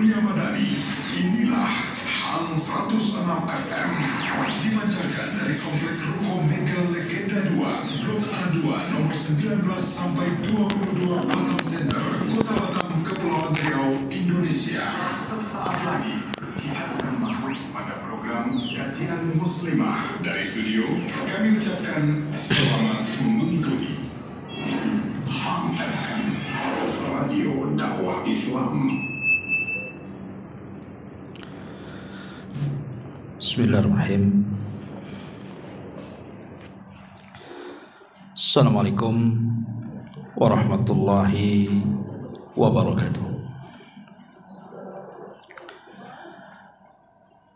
Kurnia Madani. Inilah HAM 106 FM dimancarkan dari Komplek Ruko Mega Legenda 2 Blok A2 nomor 19 sampai 22 Batam Center, Kota Batam, Kepulauan Riau, Indonesia. Sesaat lagi kita akan masuk pada program Kajian Muslimah. Dari studio kami ucapkan selamat mengikuti HAM FM, Radio Dakwah Islam. Bismillahirrahmanirrahim. Assalamualaikum warahmatullahi wabarakatuh.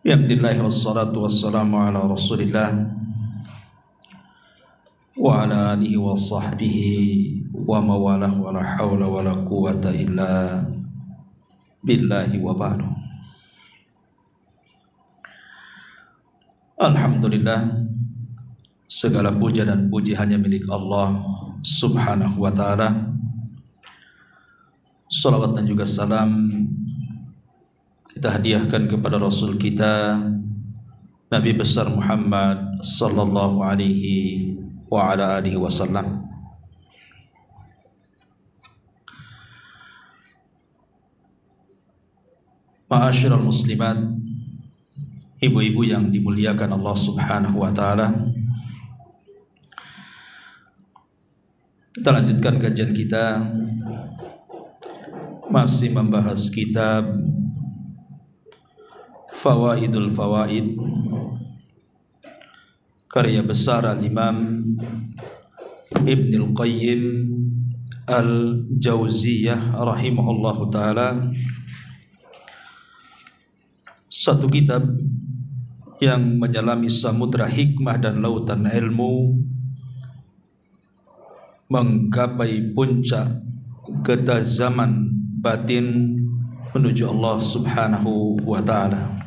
Alhamdulillah wassalatu wassalamu ala Rasulillah wa ala alihi wa sahbihi wa mawalah wa la hawla wa la quwata illa billahi wa ba'du. Alhamdulillah, segala puja dan puji hanya milik Allah subhanahu wa ta'ala. Salawat dan juga salam kita hadiahkan kepada Rasul kita Nabi besar Muhammad sallallahu alaihi wa ala alihi wasallam. Ma'asyiral muslimat, ibu-ibu yang dimuliakan Allah subhanahu wa ta'ala, kita lanjutkan kajian kita masih membahas kitab Fawaidul Fawaid karya besar Al-Imam Ibnul Qayyim Al-Jauziyah rahimahullahu ta'ala. Satu kitab yang menyelami samudra hikmah dan lautan ilmu, menggapai puncak ketajaman batin menuju Allah subhanahu wa ta'ala.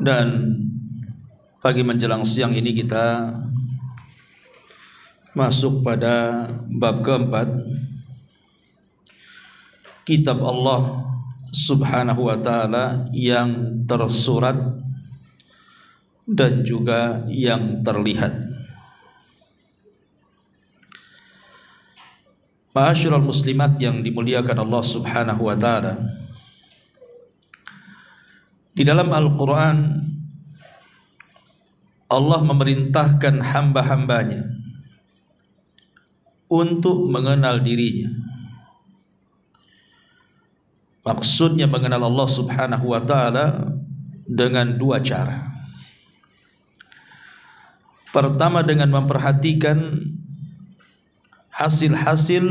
Dan pagi menjelang siang ini kita masuk pada bab keempat, kitab Allah subhanahu wa ta'ala yang tersurat dan juga yang terlihat. Ma'asyiral muslimat yang dimuliakan Allah subhanahu wa ta'ala, di dalam Al-Quran Allah memerintahkan hamba-hambanya untuk mengenal dirinya. Maksudnya mengenal Allah subhanahu wa ta'ala dengan dua cara. Pertama, dengan memperhatikan hasil-hasil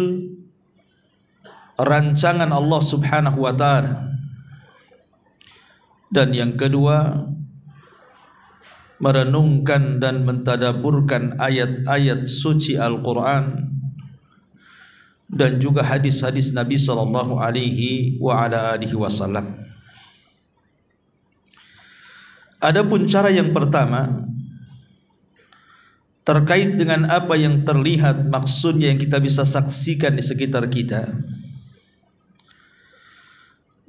rancangan Allah subhanahu wa ta'ala. Dan yang kedua, merenungkan dan mentadaburkan ayat-ayat suci Al-Quran dan juga hadis-hadis Nabi sallallahu alaihi wa ala alihi wasallam. Adapun cara yang pertama terkait dengan apa yang terlihat, maksudnya yang kita bisa saksikan di sekitar kita,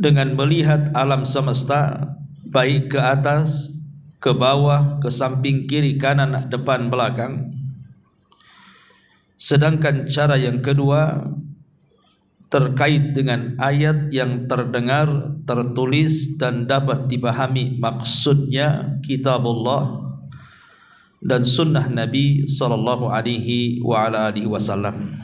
dengan melihat alam semesta baik ke atas, ke bawah, ke samping, kiri, kanan, depan, belakang. Sedangkan cara yang kedua terkait dengan ayat yang terdengar, tertulis dan dapat dipahami maksudnya, kitabullah dan sunnah Nabi sallallahu alaihi wa ala alihi wasallam.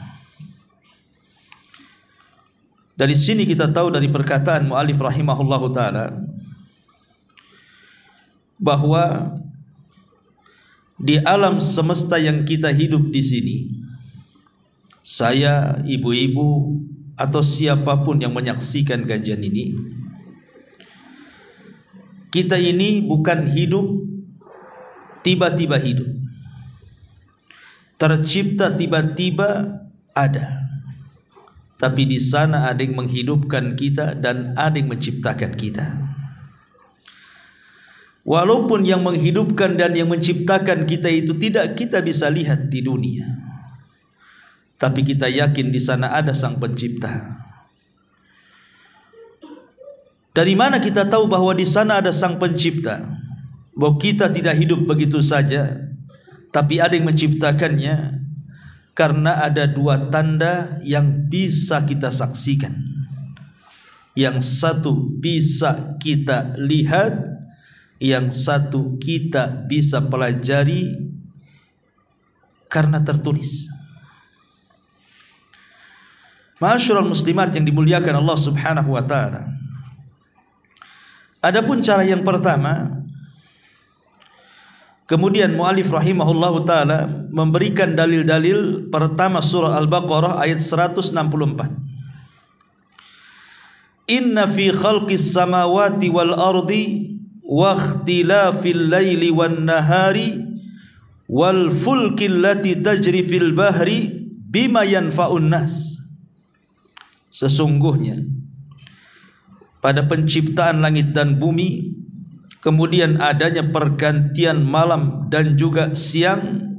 Dari sini kita tahu dari perkataan mu'alif rahimahullahu ta'ala bahwa di alam semesta yang kita hidup di sini, saya, ibu-ibu, atau siapapun yang menyaksikan kajian ini, kita ini bukan hidup tiba-tiba hidup, tercipta tiba-tiba ada, tapi di sana ada yang menghidupkan kita dan ada yang menciptakan kita. Walaupun yang menghidupkan dan yang menciptakan kita itu tidak kita bisa lihat di dunia, tapi kita yakin di sana ada sang pencipta. Dari mana kita tahu bahwa di sana ada Sang Pencipta? Bahwa kita tidak hidup begitu saja, tapi ada yang menciptakannya. Karena ada dua tanda yang bisa kita saksikan. Yang satu bisa kita lihat, yang satu kita bisa pelajari karena tertulis. Ma'asyiral muslimat yang dimuliakan Allah Subhanahu wa taala. Adapun cara yang pertama, kemudian mu'alif rahimahullahu ta'ala memberikan dalil-dalil. Pertama surah Al-Baqarah ayat 164. Inna fi khalqis samawati wal ardi wa ikhtilafil laili wan nahari wal fulki allati tajri fil bahri bima yanfa'un nas. Sesungguhnya pada penciptaan langit dan bumi, kemudian adanya pergantian malam dan juga siang,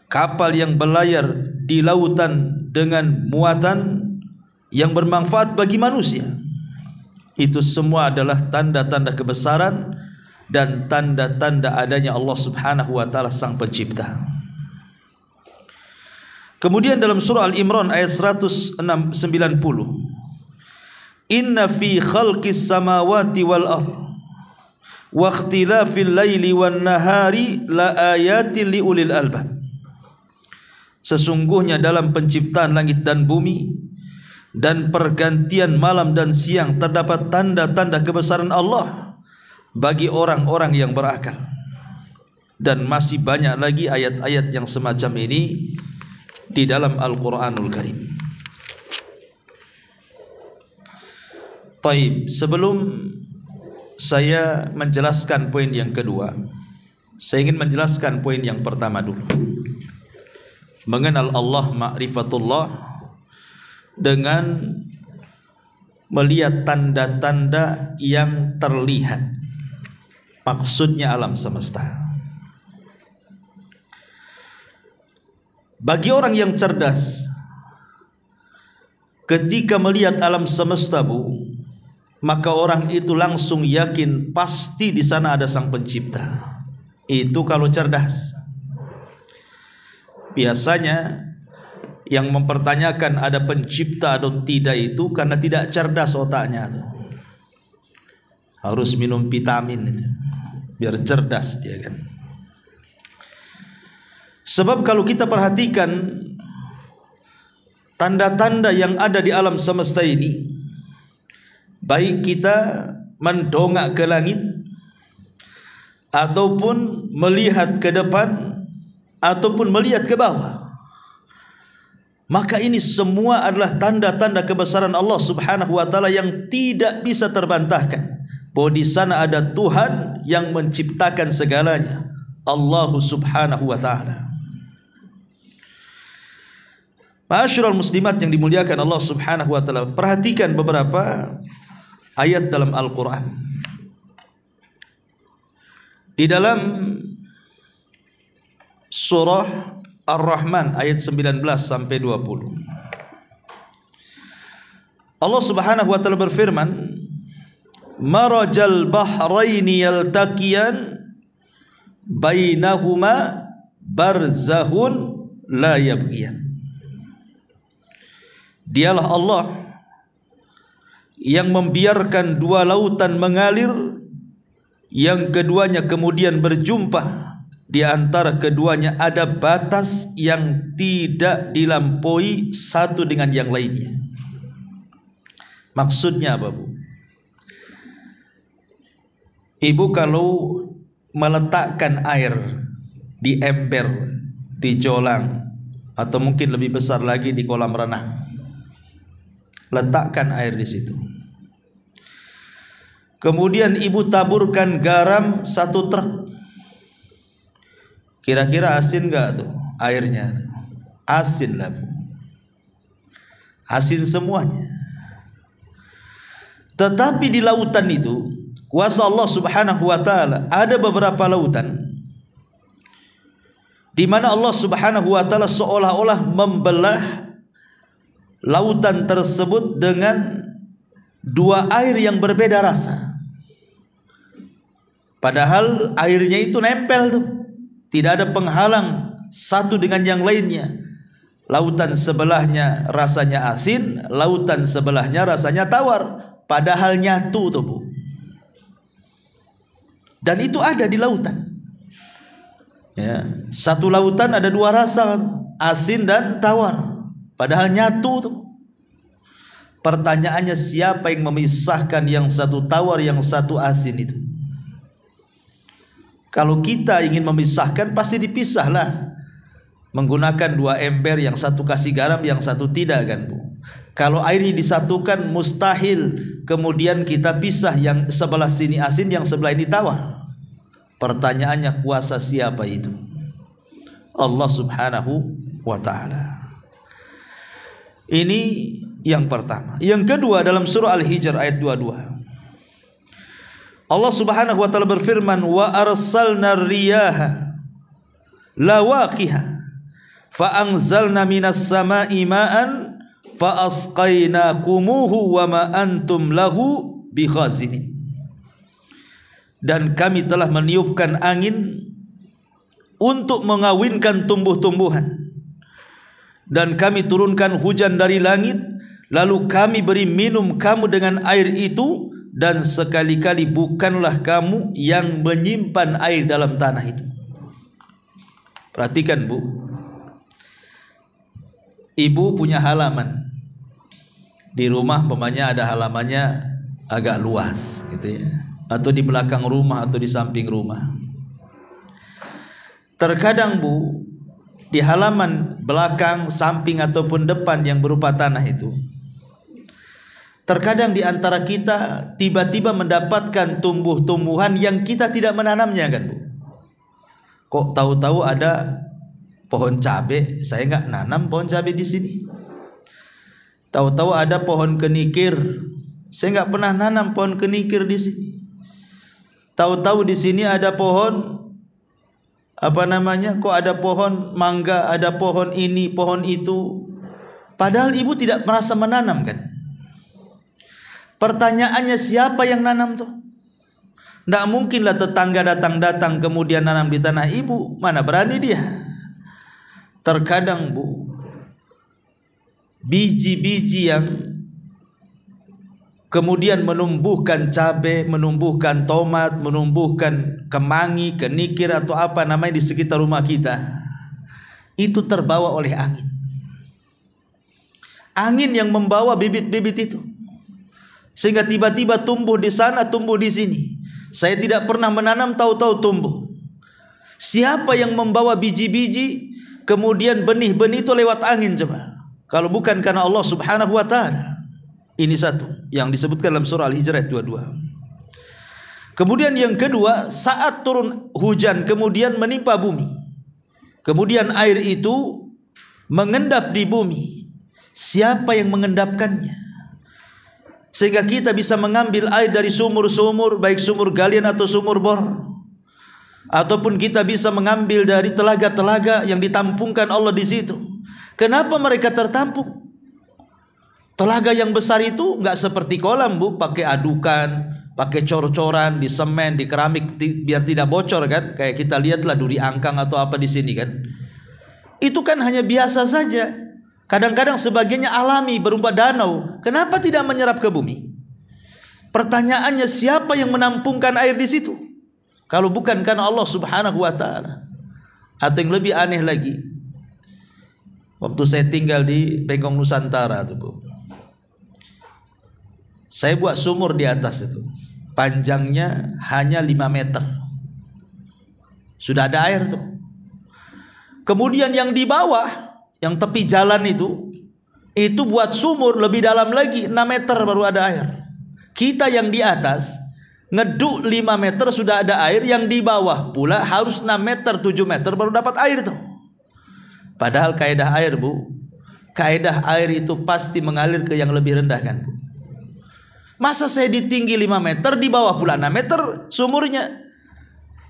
kapal yang berlayar di lautan dengan muatan yang bermanfaat bagi manusia. Itu semua adalah tanda-tanda kebesaran dan tanda-tanda adanya Allah Subhanahu wa taala Sang Pencipta. Kemudian dalam surah Al-Imran ayat 190, Inna fi khalqis samawati wal ardh wa ikhtilafil laili wan nahari la ayatin liulil albab. Sesungguhnya dalam penciptaan langit dan bumi dan pergantian malam dan siang terdapat tanda-tanda kebesaran Allah bagi orang-orang yang berakal. Dan masih banyak lagi ayat-ayat yang semacam ini di dalam Al-Quranul Karim. Taib, sebelum saya menjelaskan poin yang kedua, saya ingin menjelaskan poin yang pertama dulu. Mengenal Allah, ma'rifatullah, dengan melihat tanda-tanda yang terlihat. Maksudnya alam semesta. Bagi orang yang cerdas, ketika melihat alam semesta, maka orang itu langsung yakin pasti di sana ada Sang Pencipta. Itu kalau cerdas. Biasanya yang mempertanyakan ada pencipta atau tidak itu karena tidak cerdas otaknya tuh. Harus minum vitamin itu biar cerdas dia kan. Sebab kalau kita perhatikan tanda-tanda yang ada di alam semesta ini, baik kita mendongak ke langit ataupun melihat ke depan ataupun melihat ke bawah, maka ini semua adalah tanda-tanda kebesaran Allah Subhanahu wa taala yang tidak bisa terbantahkan, bahwa di sana ada Tuhan yang menciptakan segalanya, Allah Subhanahu wa taala. Ma'asyiral muslimat yang dimuliakan Allah Subhanahu wa taala, perhatikan beberapa ayat dalam Al-Quran. Di dalam surah Ar-Rahman ayat 19 sampai 20, Allah Subhanahu wa taala berfirman, marajal bahraini yaltaqiyan bainahuma barzahun la yabghiyan. Dialah Allah yang membiarkan dua lautan mengalir, yang keduanya kemudian berjumpa. Di antara keduanya ada batas yang tidak dilampaui satu dengan yang lainnya. Maksudnya apa, Bu? Ibu kalau meletakkan air di ember, di jolang, atau mungkin lebih besar lagi di kolam renang, letakkan air di situ. Kemudian ibu taburkan garam 1 truk. Kira-kira asin enggak tuh airnya? Asin lah, Bu. Asin semuanya. Tetapi di lautan itu, kuasa Allah Subhanahu wa taala, ada beberapa lautan di mana Allah Subhanahu wa taala seolah-olah membelah lautan tersebut dengan dua air yang berbeda rasa. Padahal airnya itu nempel tuh, tidak ada penghalang satu dengan yang lainnya. Lautan sebelahnya rasanya asin, lautan sebelahnya rasanya tawar, padahal nyatu tuh Bu. Dan itu ada di lautan. Ya, satu lautan ada dua rasa, asin dan tawar, padahal nyatu tuh. Pertanyaannya, siapa yang memisahkan yang satu tawar, yang satu asin itu? Kalau kita ingin memisahkan, pasti dipisahlah. Menggunakan dua ember, yang satu kasih garam, yang satu tidak kan Bu. Kalau airnya disatukan, mustahil kemudian kita pisah, yang sebelah sini asin, yang sebelah ini tawar. Pertanyaannya, kuasa siapa itu? Allah subhanahu wa ta'ala. Ini yang pertama. Yang kedua, dalam surah Al-Hijr ayat 22, Allah subhanahu wa ta'ala berfirman, wa arsalna riyaha lawaqiha fa'anzalna minas sama'i ma'an fa'asqaynakumuhu wa ma antum lahu bikhazinin. Dan kami telah meniupkan angin untuk mengawinkan tumbuh-tumbuhan, dan kami turunkan hujan dari langit, lalu kami beri minum kamu dengan air itu, dan sekali-kali bukanlah kamu yang menyimpan air dalam tanah itu. Perhatikan Bu, ibu punya halaman di rumah, umpamanya ada halamannya agak luas gitu ya, atau di belakang rumah atau di samping rumah. Terkadang Bu, di halaman belakang, samping ataupun depan yang berupa tanah itu, terkadang di antara kita tiba-tiba mendapatkan tumbuh-tumbuhan yang kita tidak menanamnya kan Bu. Kok tahu-tahu ada pohon cabai, saya nggak nanam pohon cabai di sini. Tahu-tahu ada pohon kenikir, saya nggak pernah nanam pohon kenikir di sini. Tahu-tahu di sini ada pohon kok ada pohon mangga, ada pohon ini, pohon itu, padahal ibu tidak merasa menanam kan. Pertanyaannya, siapa yang nanam tuh? Tidak mungkinlah tetangga datang kemudian nanam di tanah ibu, mana berani dia. Terkadang Bu, biji-biji yang kemudian menumbuhkan cabai, menumbuhkan tomat, menumbuhkan kemangi, kenikir atau apa namanya di sekitar rumah kita, itu terbawa oleh angin. Angin yang membawa bibit-bibit itu, sehingga tiba-tiba tumbuh di sana, tumbuh di sini. Saya tidak pernah menanam, tahu-tahu tumbuh. Siapa yang membawa biji-biji, kemudian benih-benih itu lewat angin coba? Kalau bukan karena Allah subhanahu wa ta'ala. Ini satu yang disebutkan dalam surah Al-Hijr ayat 22. Kemudian yang kedua, saat turun hujan kemudian menimpa bumi, kemudian air itu mengendap di bumi, siapa yang mengendapkannya? Sehingga kita bisa mengambil air dari sumur-sumur, baik sumur galian atau sumur bor, ataupun kita bisa mengambil dari telaga-telaga yang ditampungkan Allah di situ. Kenapa mereka tertampung? Telaga yang besar itu nggak seperti kolam Bu, pakai adukan, pakai cor-coran, di semen, di keramik biar tidak bocor kan? Kayak kita lihatlah duri angkang atau apa di sini kan? Itu kan hanya biasa saja. Kadang-kadang sebagiannya alami berupa danau. Kenapa tidak menyerap ke bumi? Pertanyaannya, siapa yang menampungkan air di situ? Kalau bukan karena Allah subhanahu wa ta'ala. Atau yang lebih aneh lagi, waktu saya tinggal di Bengkong Nusantara tuh Bu, saya buat sumur di atas itu, panjangnya hanya 5 meter, sudah ada air tuh. Kemudian yang di bawah, yang tepi jalan itu buat sumur lebih dalam lagi, 6 meter baru ada air. Kita yang di atas ngeduk 5 meter sudah ada air, yang di bawah pula harus 6 meter 7 meter baru dapat air tuh. Padahal kaidah air Bu, kaidah air itu pasti mengalir ke yang lebih rendah kan Bu. Masa saya di tinggi 5 meter, di bawah pula 6 meter sumurnya?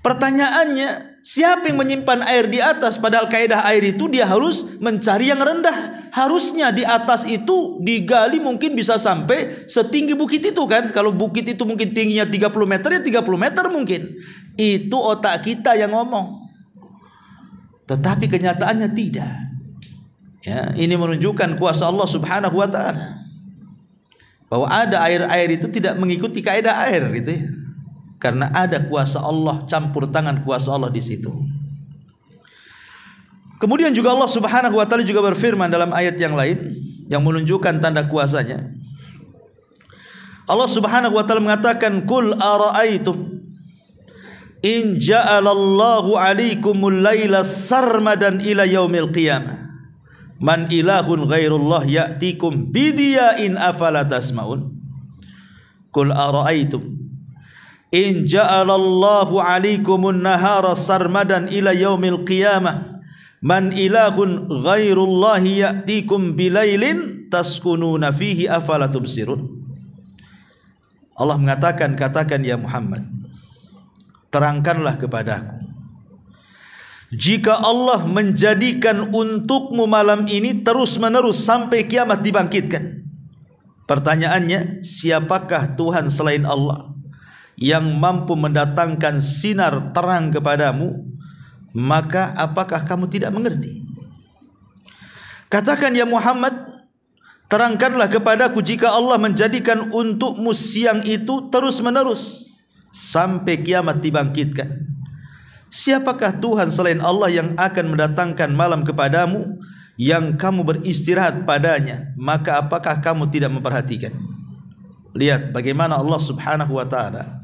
Pertanyaannya, Siapa yang menyimpan air di atas, padahal kaidah air itu dia harus mencari yang rendah. Harusnya di atas itu digali mungkin bisa sampai setinggi bukit itu kan. Kalau bukit itu mungkin tingginya 30 meter ya 30 meter mungkin. Itu otak kita yang ngomong. Tetapi kenyataannya tidak. Ya, ini menunjukkan kuasa Allah Subhanahu wa taala. Bahwa ada air-air itu tidak mengikuti kaidah air gitu ya. Karena ada kuasa Allah, campur tangan kuasa Allah di situ. Kemudian juga Allah Subhanahu wa taala juga berfirman dalam ayat yang lain yang menunjukkan tanda kuasanya. Allah Subhanahu wa taala mengatakan, "Qul ara'aitum in ja'alallahu 'alaikumul laila sarmadan ila yaumil qiyamah man ilahun ghairullah ya'tikum bidiya'in afala tasma'un." Qul ara'aitum in ja'alallahu 'alaikumun nahara sarmadan ila yaumil qiyamah man ilahun ghairullahi ya'tikum bilailin taskununa fihi afala tubsirun. Allah mengatakan, katakan ya Muhammad, terangkanlah kepadaku, jika Allah menjadikan untukmu malam ini terus-menerus sampai kiamat dibangkitkan. Pertanyaannya, siapakah Tuhan selain Allah yang mampu mendatangkan sinar terang kepadamu? Maka apakah kamu tidak mengerti? Katakan ya Muhammad, terangkanlah kepadaku, jika Allah menjadikan untukmu siang itu terus-menerus sampai kiamat dibangkitkan, siapakah Tuhan selain Allah yang akan mendatangkan malam kepadamu yang kamu beristirahat padanya? Maka apakah kamu tidak memperhatikan? Lihat bagaimana Allah Subhanahu wa taala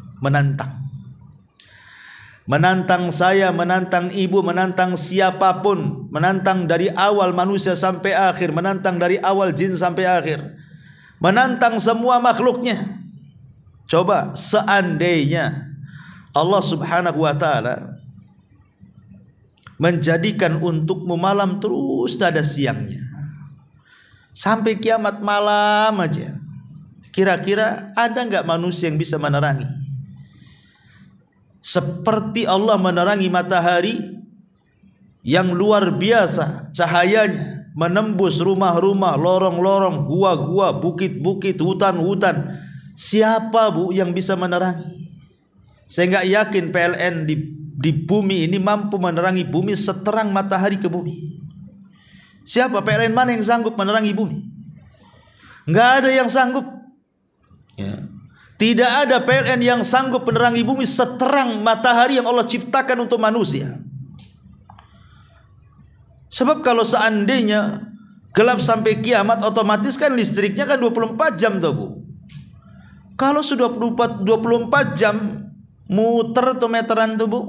menantang saya, menantang ibu, menantang siapapun, menantang dari awal manusia sampai akhir, menantang dari awal jin sampai akhir, menantang semua makhluknya. Coba seandainya Allah Subhanahu wa taala menjadikan untukmu malam terus tidak ada siangnya sampai kiamat malam aja, kira-kira ada nggak manusia yang bisa menerangi? Seperti Allah menerangi matahari yang luar biasa cahayanya, menembus rumah-rumah, lorong-lorong, gua-gua, bukit-bukit, hutan-hutan. Siapa bu yang bisa menerangi? Saya nggak yakin PLN di bumi ini mampu menerangi bumi seterang matahari ke bumi. Siapa PLN mana yang sanggup menerangi bumi? Nggak ada yang sanggup. Ya. Tidak ada PLN yang sanggup menerangi bumi seterang matahari yang Allah ciptakan untuk manusia. Sebab kalau seandainya gelap sampai kiamat, otomatis kan listriknya kan 24 jam tuh bu. Kalau sudah 24 jam muter tuh meteran tuh bu.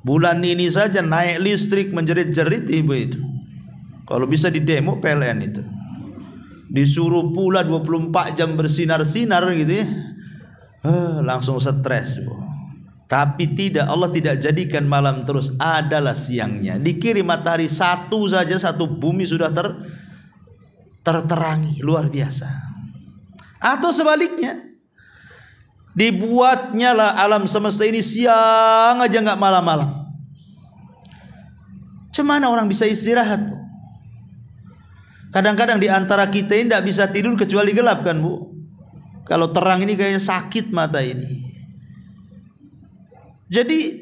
Bulan ini saja naik listrik menjerit-jerit ibu itu. Kalau bisa di demo PLN itu. Disuruh pula 24 jam bersinar-sinar gitu ya. Langsung stres bu. Tapi tidak, Allah tidak jadikan malam terus, adalah siangnya. Dikirim matahari satu saja, satu bumi sudah terterangi, luar biasa. Atau sebaliknya, dibuatnya lah alam semesta ini siang aja, nggak malam-malam. Cemana orang bisa istirahat bu? Kadang-kadang di antara kita ini tidak bisa tidur kecuali gelap kan bu. Kalau terang ini kayaknya sakit mata ini. Jadi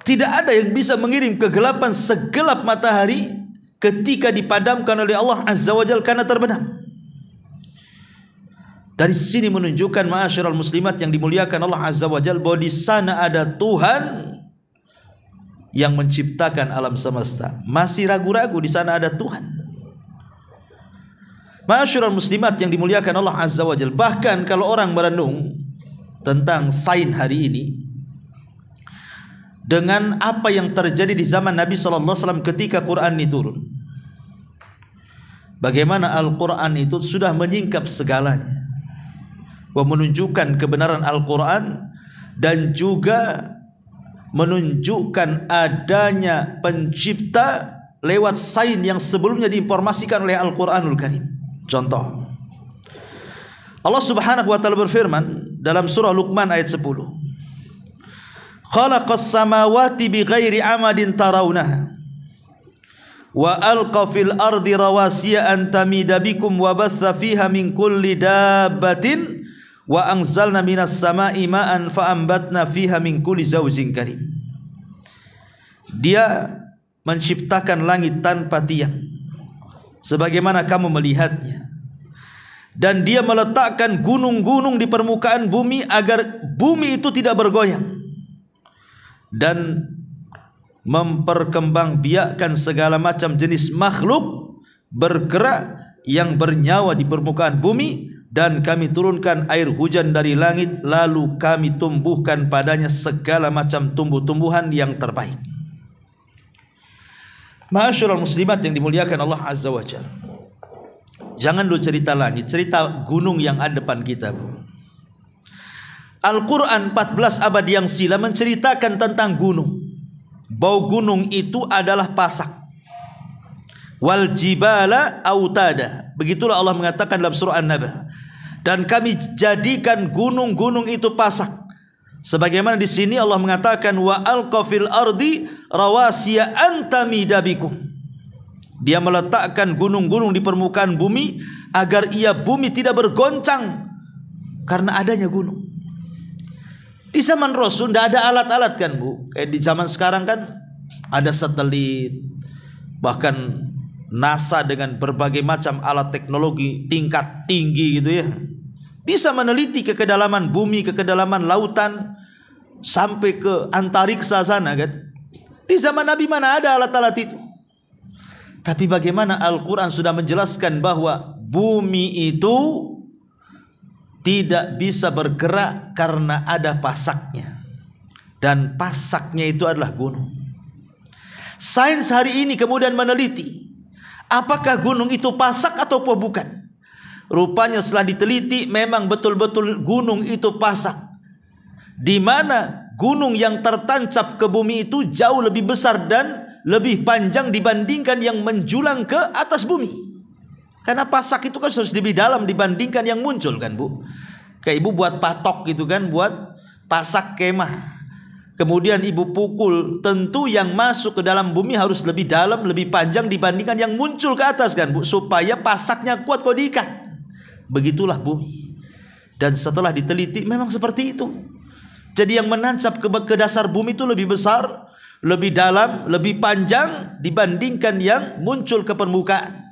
tidak ada yang bisa mengirim kegelapan segelap matahari ketika dipadamkan oleh Allah Azza wa Jalla karena terbenam. Dari sini menunjukkan ma'asyiral muslimat yang dimuliakan Allah Azza wa Jalla, bahwa di sana ada Tuhan yang menciptakan alam semesta. Masih ragu-ragu di sana ada Tuhan. Ma'asyiral muslimat yang dimuliakan Allah Azza wa Jalla, bahkan kalau orang merenung tentang sains hari ini dengan apa yang terjadi di zaman Nabi sallallahu alaihi wasallam ketika Quran ini turun, bagaimana Al-Quran itu sudah menyingkap segalanya, menunjukkan kebenaran Al-Quran dan juga menunjukkan adanya pencipta lewat sains yang sebelumnya diinformasikan oleh Al-Quranul Karim. Contoh, Allah Subhanahu wa taala berfirman dalam surah Luqman ayat 10, khalaqas samawati bighairi amadin tarawnaha wa alqa fil ardi rawasiya an tamida bikum wa batha fiha min kulli dabbatin wa anzalna minas sama'i ma'an fa ambatna fiha min kulli zawjin karim. Dia menciptakan langit tanpa tiang sebagaimana kamu melihatnya, dan dia meletakkan gunung-gunung di permukaan bumi agar bumi itu tidak bergoyang, dan memperkembangbiakkan segala macam jenis makhluk bergerak yang bernyawa di permukaan bumi, dan kami turunkan air hujan dari langit, lalu kami tumbuhkan padanya segala macam tumbuh-tumbuhan yang terbaik. Ma'asyiral muslimat yang dimuliakan Allah Azza wa Jalla, jangan lu cerita langit, cerita gunung yang ada depan kita, Bu. Al-Quran 14 abad yang silam menceritakan tentang gunung. Bau gunung itu adalah pasak. Wal jibala autada. Begitulah Allah mengatakan dalam surah An-Naba. Dan kami jadikan gunung-gunung itu pasak. Sebagaimana di sini Allah mengatakan wa alqa fil ardi rawasiya an tamida bikum. Dia meletakkan gunung-gunung di permukaan bumi agar bumi tidak bergoncang karena adanya gunung. Di zaman Rasul tidak ada alat-alat kan, Bu. Kayak di zaman sekarang kan ada satelit, bahkan NASA dengan berbagai macam alat teknologi tingkat tinggi gitu ya, bisa meneliti ke kedalaman bumi, ke kedalaman lautan, sampai ke antariksa sana kan. Di zaman Nabi mana ada alat-alat itu. Tapi bagaimana Al-Quran sudah menjelaskan bahwa bumi itu tidak bisa bergerak karena ada pasaknya, dan pasaknya itu adalah gunung. Sains hari ini kemudian meneliti apakah gunung itu pasak atau bukan. Rupanya setelah diteliti memang betul-betul gunung itu pasak, di mana gunung yang tertancap ke bumi itu jauh lebih besar dan lebih panjang dibandingkan yang menjulang ke atas bumi. Karena pasak itu kan harus lebih dalam dibandingkan yang muncul kan, Bu. Kayak ibu buat patok gitu kan, buat pasak kemah. Kemudian ibu pukul, tentu yang masuk ke dalam bumi harus lebih dalam, lebih panjang dibandingkan yang muncul ke atas kan, Bu, supaya pasaknya kuat kalau diikat. Begitulah bumi. Dan setelah diteliti memang seperti itu. Jadi yang menancap ke dasar bumi itu lebih besar, lebih dalam, lebih panjang dibandingkan yang muncul ke permukaan.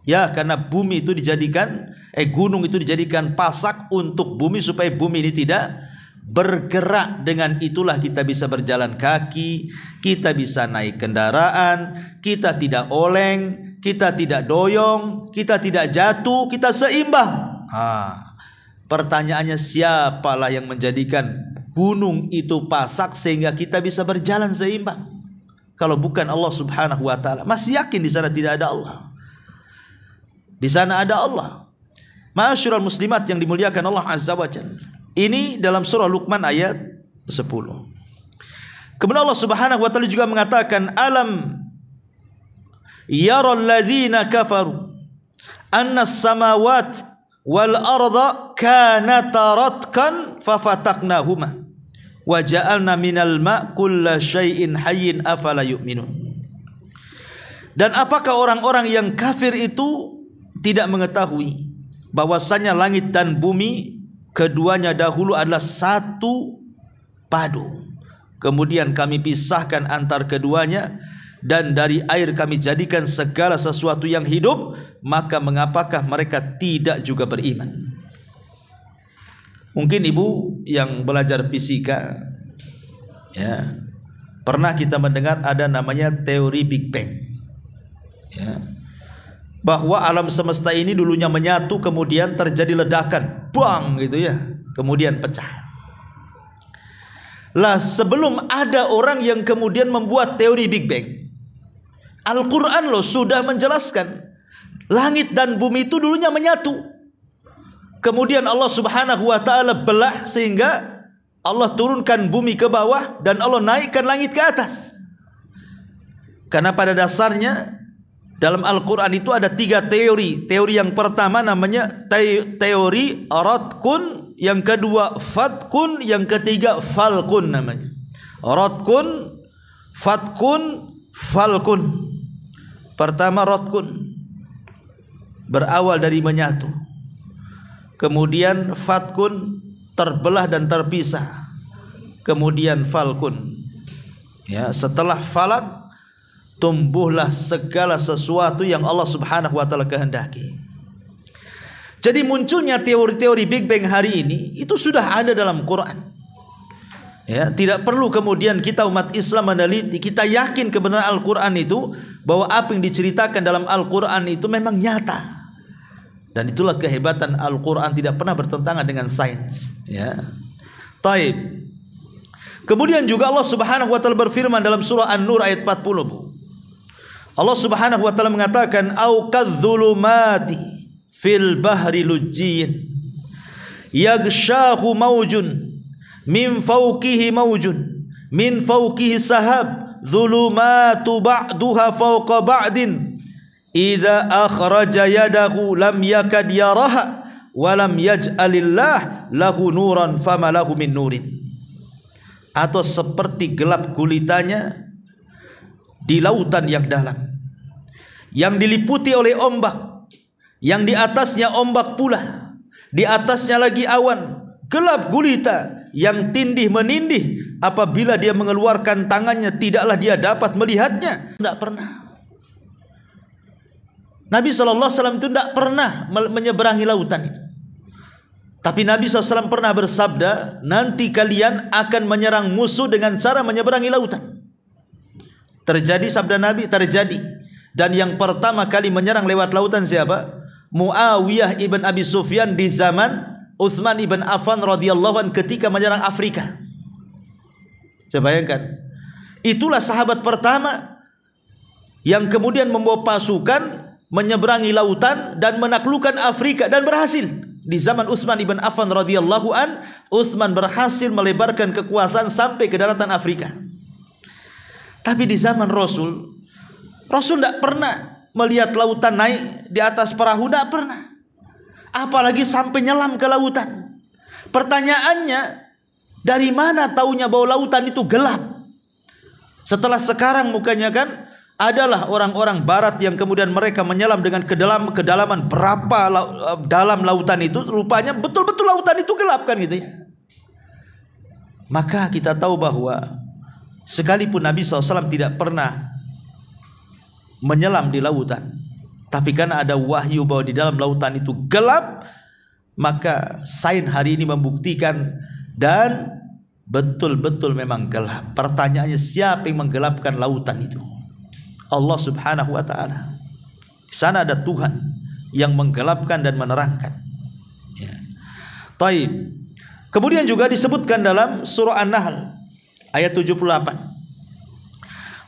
Ya, karena bumi itu dijadikan, gunung itu dijadikan pasak untuk bumi supaya bumi ini tidak bergerak. Dengan itulah kita bisa berjalan kaki, kita bisa naik kendaraan, kita tidak oleng, kita tidak doyong, kita tidak jatuh, kita seimbang. Pertanyaannya, siapalah yang menjadikan gunung itu pasak sehingga kita bisa berjalan seimbang? Kalau bukan Allah Subhanahu wa taala. Masih yakin di sana tidak ada Allah? Di sana ada Allah. Ma'asyiral muslimat yang dimuliakan Allah Azza wa Jalla. Ini dalam surah Luqman ayat 10. Kemudian Allah Subhanahu wa taala juga mengatakan, alam yaral ladzina kafaru anna as-samawati wal arda kanata ratkan fafataqnahuma wa ja'alna minal ma' kulla syai'in hayyin afala yu'minun. Dan apakah orang-orang yang kafir itu tidak mengetahui bahwasanya langit dan bumi keduanya dahulu adalah satu padu, kemudian kami pisahkan antar keduanya, dan dari air kami jadikan segala sesuatu yang hidup, maka mengapakah mereka tidak juga beriman? Mungkin ibu yang belajar fisika ya, pernah kita mendengar ada namanya teori Big Bang ya, bahwa alam semesta ini dulunya menyatu, kemudian terjadi ledakan, bang gitu ya, kemudian pecah. Lah sebelum ada orang yang kemudian membuat teori Big Bang, Al-Quran loh sudah menjelaskan langit dan bumi itu dulunya menyatu. Kemudian Allah Subhanahu wa taala belah sehingga Allah turunkan bumi ke bawah dan Allah naikkan langit ke atas. Karena pada dasarnya dalam Al-Quran itu ada 3 teori. Teori yang pertama namanya teori radkun, yang kedua fatkun, yang ketiga falkun namanya. Rotkun, fatkun, falkun. Pertama rotkun, berawal dari menyatu. Kemudian fatkun, terbelah dan terpisah. Kemudian falkun. Ya, setelah falak tumbuhlah segala sesuatu yang Allah Subhanahu wa taala kehendaki. Jadi munculnya teori-teori Big Bang hari ini itu sudah ada dalam Quran. Ya, tidak perlu kemudian kita umat Islam meneliti, kita yakin kebenaran Al-Quran itu, bahwa apa yang diceritakan dalam Al-Quran itu memang nyata. Dan itulah kehebatan Al-Quran, tidak pernah bertentangan dengan sains. Ya. Taib. Kemudian juga Allah Subhanahu wa taala berfirman dalam surah An-Nur ayat 40. Allah Subhanahu wa taala mengatakan, au kadzulumati fil bahri lujjin yaghshahu maujun min fawqihi maujun min fawqihi sahab dhulumatu ba'duha fawqa ba'din idza akhraja yadahu lam yakad yaraha wa lam yaj'alillah lahu nuran fama lahu min nurin. Atau seperti gelap gulitanya di lautan yang dalam, yang diliputi oleh ombak, yang di atasnya ombak pula, di atasnya lagi awan, gelap gulita yang tindih menindih. Apabila dia mengeluarkan tangannya, tidaklah dia dapat melihatnya. Tidak pernah. Nabi SAW itu tidak pernah menyeberangi lautan itu. Tapi Nabi SAW pernah bersabda, nanti kalian akan menyerang musuh dengan cara menyeberangi lautan. Terjadi sabda Nabi, terjadi. Dan yang pertama kali menyerang lewat lautan siapa? Muawiyah ibn Abi Sufyan di zaman Utsman ibn Affan radhiyallahu anhu ketika menyerang Afrika. Coba bayangkan. Itulah sahabat pertama yang kemudian membawa pasukan menyeberangi lautan dan menaklukkan Afrika, dan berhasil. Di zaman Utsman ibn Affan radhiyallahu an, Utsman berhasil melebarkan kekuasaan sampai ke daratan Afrika. Tapi di zaman Rasul tidak pernah melihat lautan naik di atas perahu, tidak pernah. Apalagi sampai nyelam ke lautan. Pertanyaannya, dari mana taunya bahwa lautan itu gelap? Setelah sekarang mukanya kan adalah orang-orang barat yang kemudian mereka menyelam dengan kedalaman berapa dalam lautan itu, rupanya betul-betul lautan itu gelap kan gitu ya. Maka kita tahu bahwa sekalipun Nabi SAW tidak pernah menyelam di lautan, tapi karena ada wahyu bahwa di dalam lautan itu gelap, maka sains hari ini membuktikan dan betul-betul memang gelap. Pertanyaannya, siapa yang menggelapkan lautan itu? Allah Subhanahu wa ta'ala. Di sana ada Tuhan yang menggelapkan dan menerangkan. Ya. Taib. Kemudian juga disebutkan dalam surah An-Nahl ayat 78.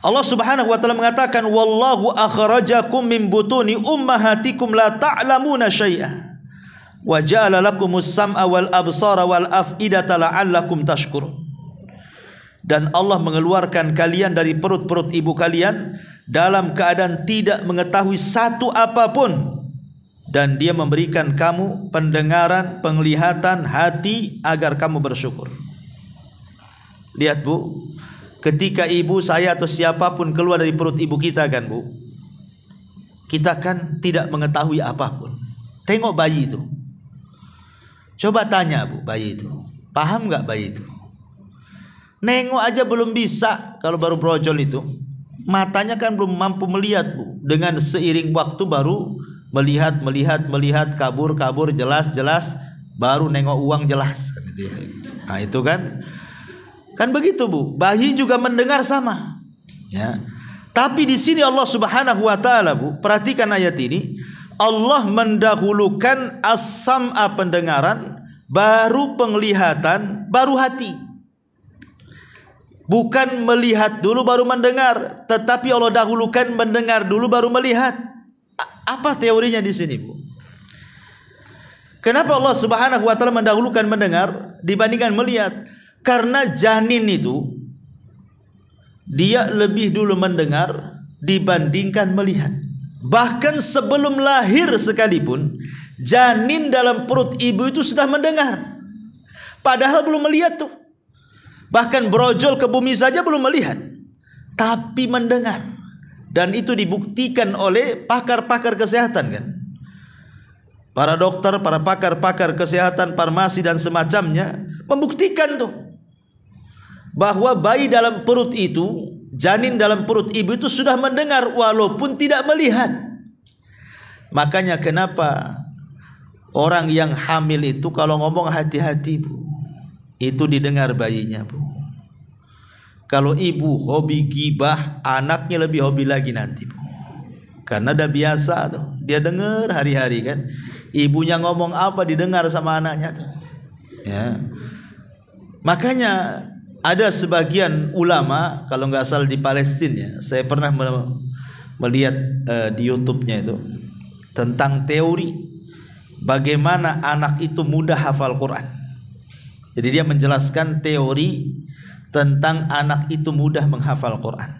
Allah Subhanahu wa ta'ala mengatakan, wallahu akhrajakum min butuni ummahatikum la ta'lamuna syai'a wa ja'ala lakumus sam'a wal absara wal af'idata la'allakum tashkurun. Dan Allah mengeluarkan kalian dari perut-perut ibu kalian dalam keadaan tidak mengetahui satu apapun, dan Dia memberikan kamu pendengaran, penglihatan, hati agar kamu bersyukur. Lihat Bu, ketika ibu saya atau siapapun keluar dari perut ibu kita kan Bu, kita kan tidak mengetahui apapun. Tengok bayi itu, coba tanya Bu, bayi itu paham nggak? Bayi itu nengok aja belum bisa. Kalau baru brojol itu matanya kan belum mampu melihat Bu. Dengan seiring waktu baru melihat, kabur, jelas, baru nengok uang jelas. Nah itu kan begitu Bu. Bayi juga mendengar sama. Ya. Tapi di sini Allah Subhanahu wa taala Bu, perhatikan ayat ini. Allah mendahulukan as-sam'a pendengaran, baru penglihatan, baru hati. Bukan melihat dulu baru mendengar, tetapi Allah dahulukan mendengar dulu baru melihat. Apa teorinya di sini Bu? Kenapa Allah Subhanahu wa taala mendahulukan mendengar dibandingkan melihat? Karena janin itu dia lebih dulu mendengar dibandingkan melihat. Bahkan sebelum lahir sekalipun, janin dalam perut ibu itu sudah mendengar, padahal belum melihat tuh. Bahkan brojol ke bumi saja belum melihat, tapi mendengar. Dan itu dibuktikan oleh pakar-pakar kesehatan kan. Para dokter, para pakar-pakar kesehatan, farmasi dan semacamnya membuktikan tuh bahwa bayi dalam perut itu, janin dalam perut ibu itu sudah mendengar walaupun tidak melihat. Makanya kenapa orang yang hamil itu kalau ngomong hati-hati Bu, itu didengar bayinya Bu. Kalau ibu hobi gibah, anaknya lebih hobi lagi nanti Bu. Karena udah biasa tuh, dia dengar hari-hari kan. Ibunya ngomong apa didengar sama anaknya tuh. Ya. Makanya ada sebagian ulama, kalau nggak salah di Palestina ya, saya pernah melihat di YouTube-nya itu tentang teori bagaimana anak itu mudah hafal Quran. Jadi dia menjelaskan teori tentang anak itu mudah menghafal Quran.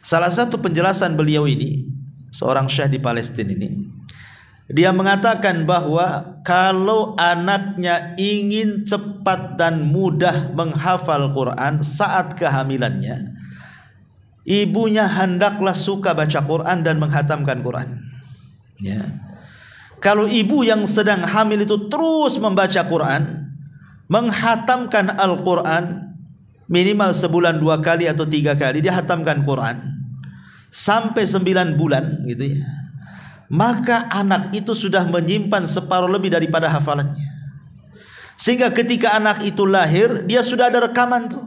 Salah satu penjelasan beliau ini, seorang syekh di Palestina ini, dia mengatakan bahwa kalau anaknya ingin cepat dan mudah menghafal Quran saat kehamilannya, ibunya hendaklah suka baca Quran dan menghatamkan Quran. Ya. Kalau ibu yang sedang hamil itu terus membaca Quran, menghatamkan Al-Quran, minimal sebulan 2 kali atau 3 kali dia hatamkan Quran sampai 9 bulan gitu ya, maka anak itu sudah menyimpan separuh lebih daripada hafalannya, sehingga ketika anak itu lahir dia sudah ada rekaman tuh,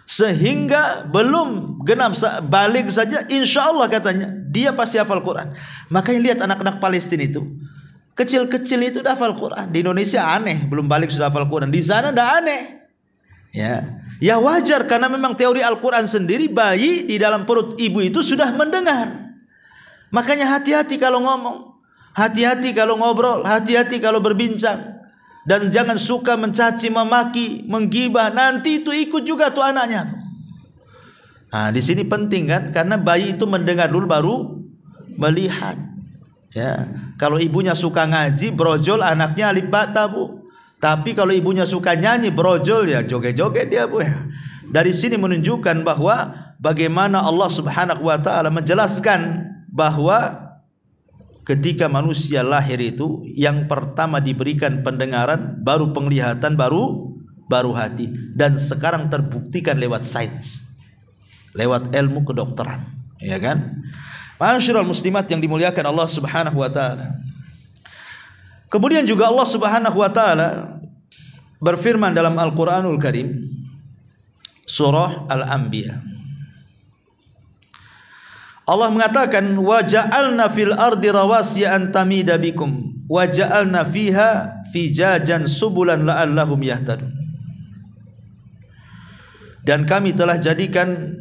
sehingga belum genap balik saja insya Allah katanya dia pasti hafal Quran. Makanya lihat anak-anak Palestina itu kecil-kecil itu udah hafal Quran. Di Indonesia aneh, belum balik sudah hafal Quran. Di sana udah aneh. Ya wajar karena memang teori Al-Quran sendiri bayi di dalam perut ibu itu sudah mendengar. Makanya hati-hati kalau ngomong, hati-hati kalau ngobrol, hati-hati kalau berbincang, dan jangan suka mencaci, memaki, menggibah. Nanti itu ikut juga tuh anaknya. Nah, di sini penting kan, karena bayi itu mendengar dulu baru melihat. Ya, kalau ibunya suka ngaji, brojol anaknya alif ba ta Bu. Tapi kalau ibunya suka nyanyi, brojol ya joget-joget dia Bu ya. Dari sini menunjukkan bahwa bagaimana Allah Subhanahu wa taala menjelaskan bahwa ketika manusia lahir itu yang pertama diberikan pendengaran, baru penglihatan, baru hati, dan sekarang terbuktikan lewat sains, lewat ilmu kedokteran, ya kan? Ma'asyiral muslimat yang dimuliakan Allah Subhanahu wa taala. Kemudian juga Allah Subhanahu wa taala berfirman dalam Al-Qur'anul Karim, surah Al-Anbiya. Allah mengatakan, wa ja'alna fil ardi rawasiya an tamida bikum wa ja'alna fiha fijajan subulan la'allahum yahtadun. Dan kami telah jadikan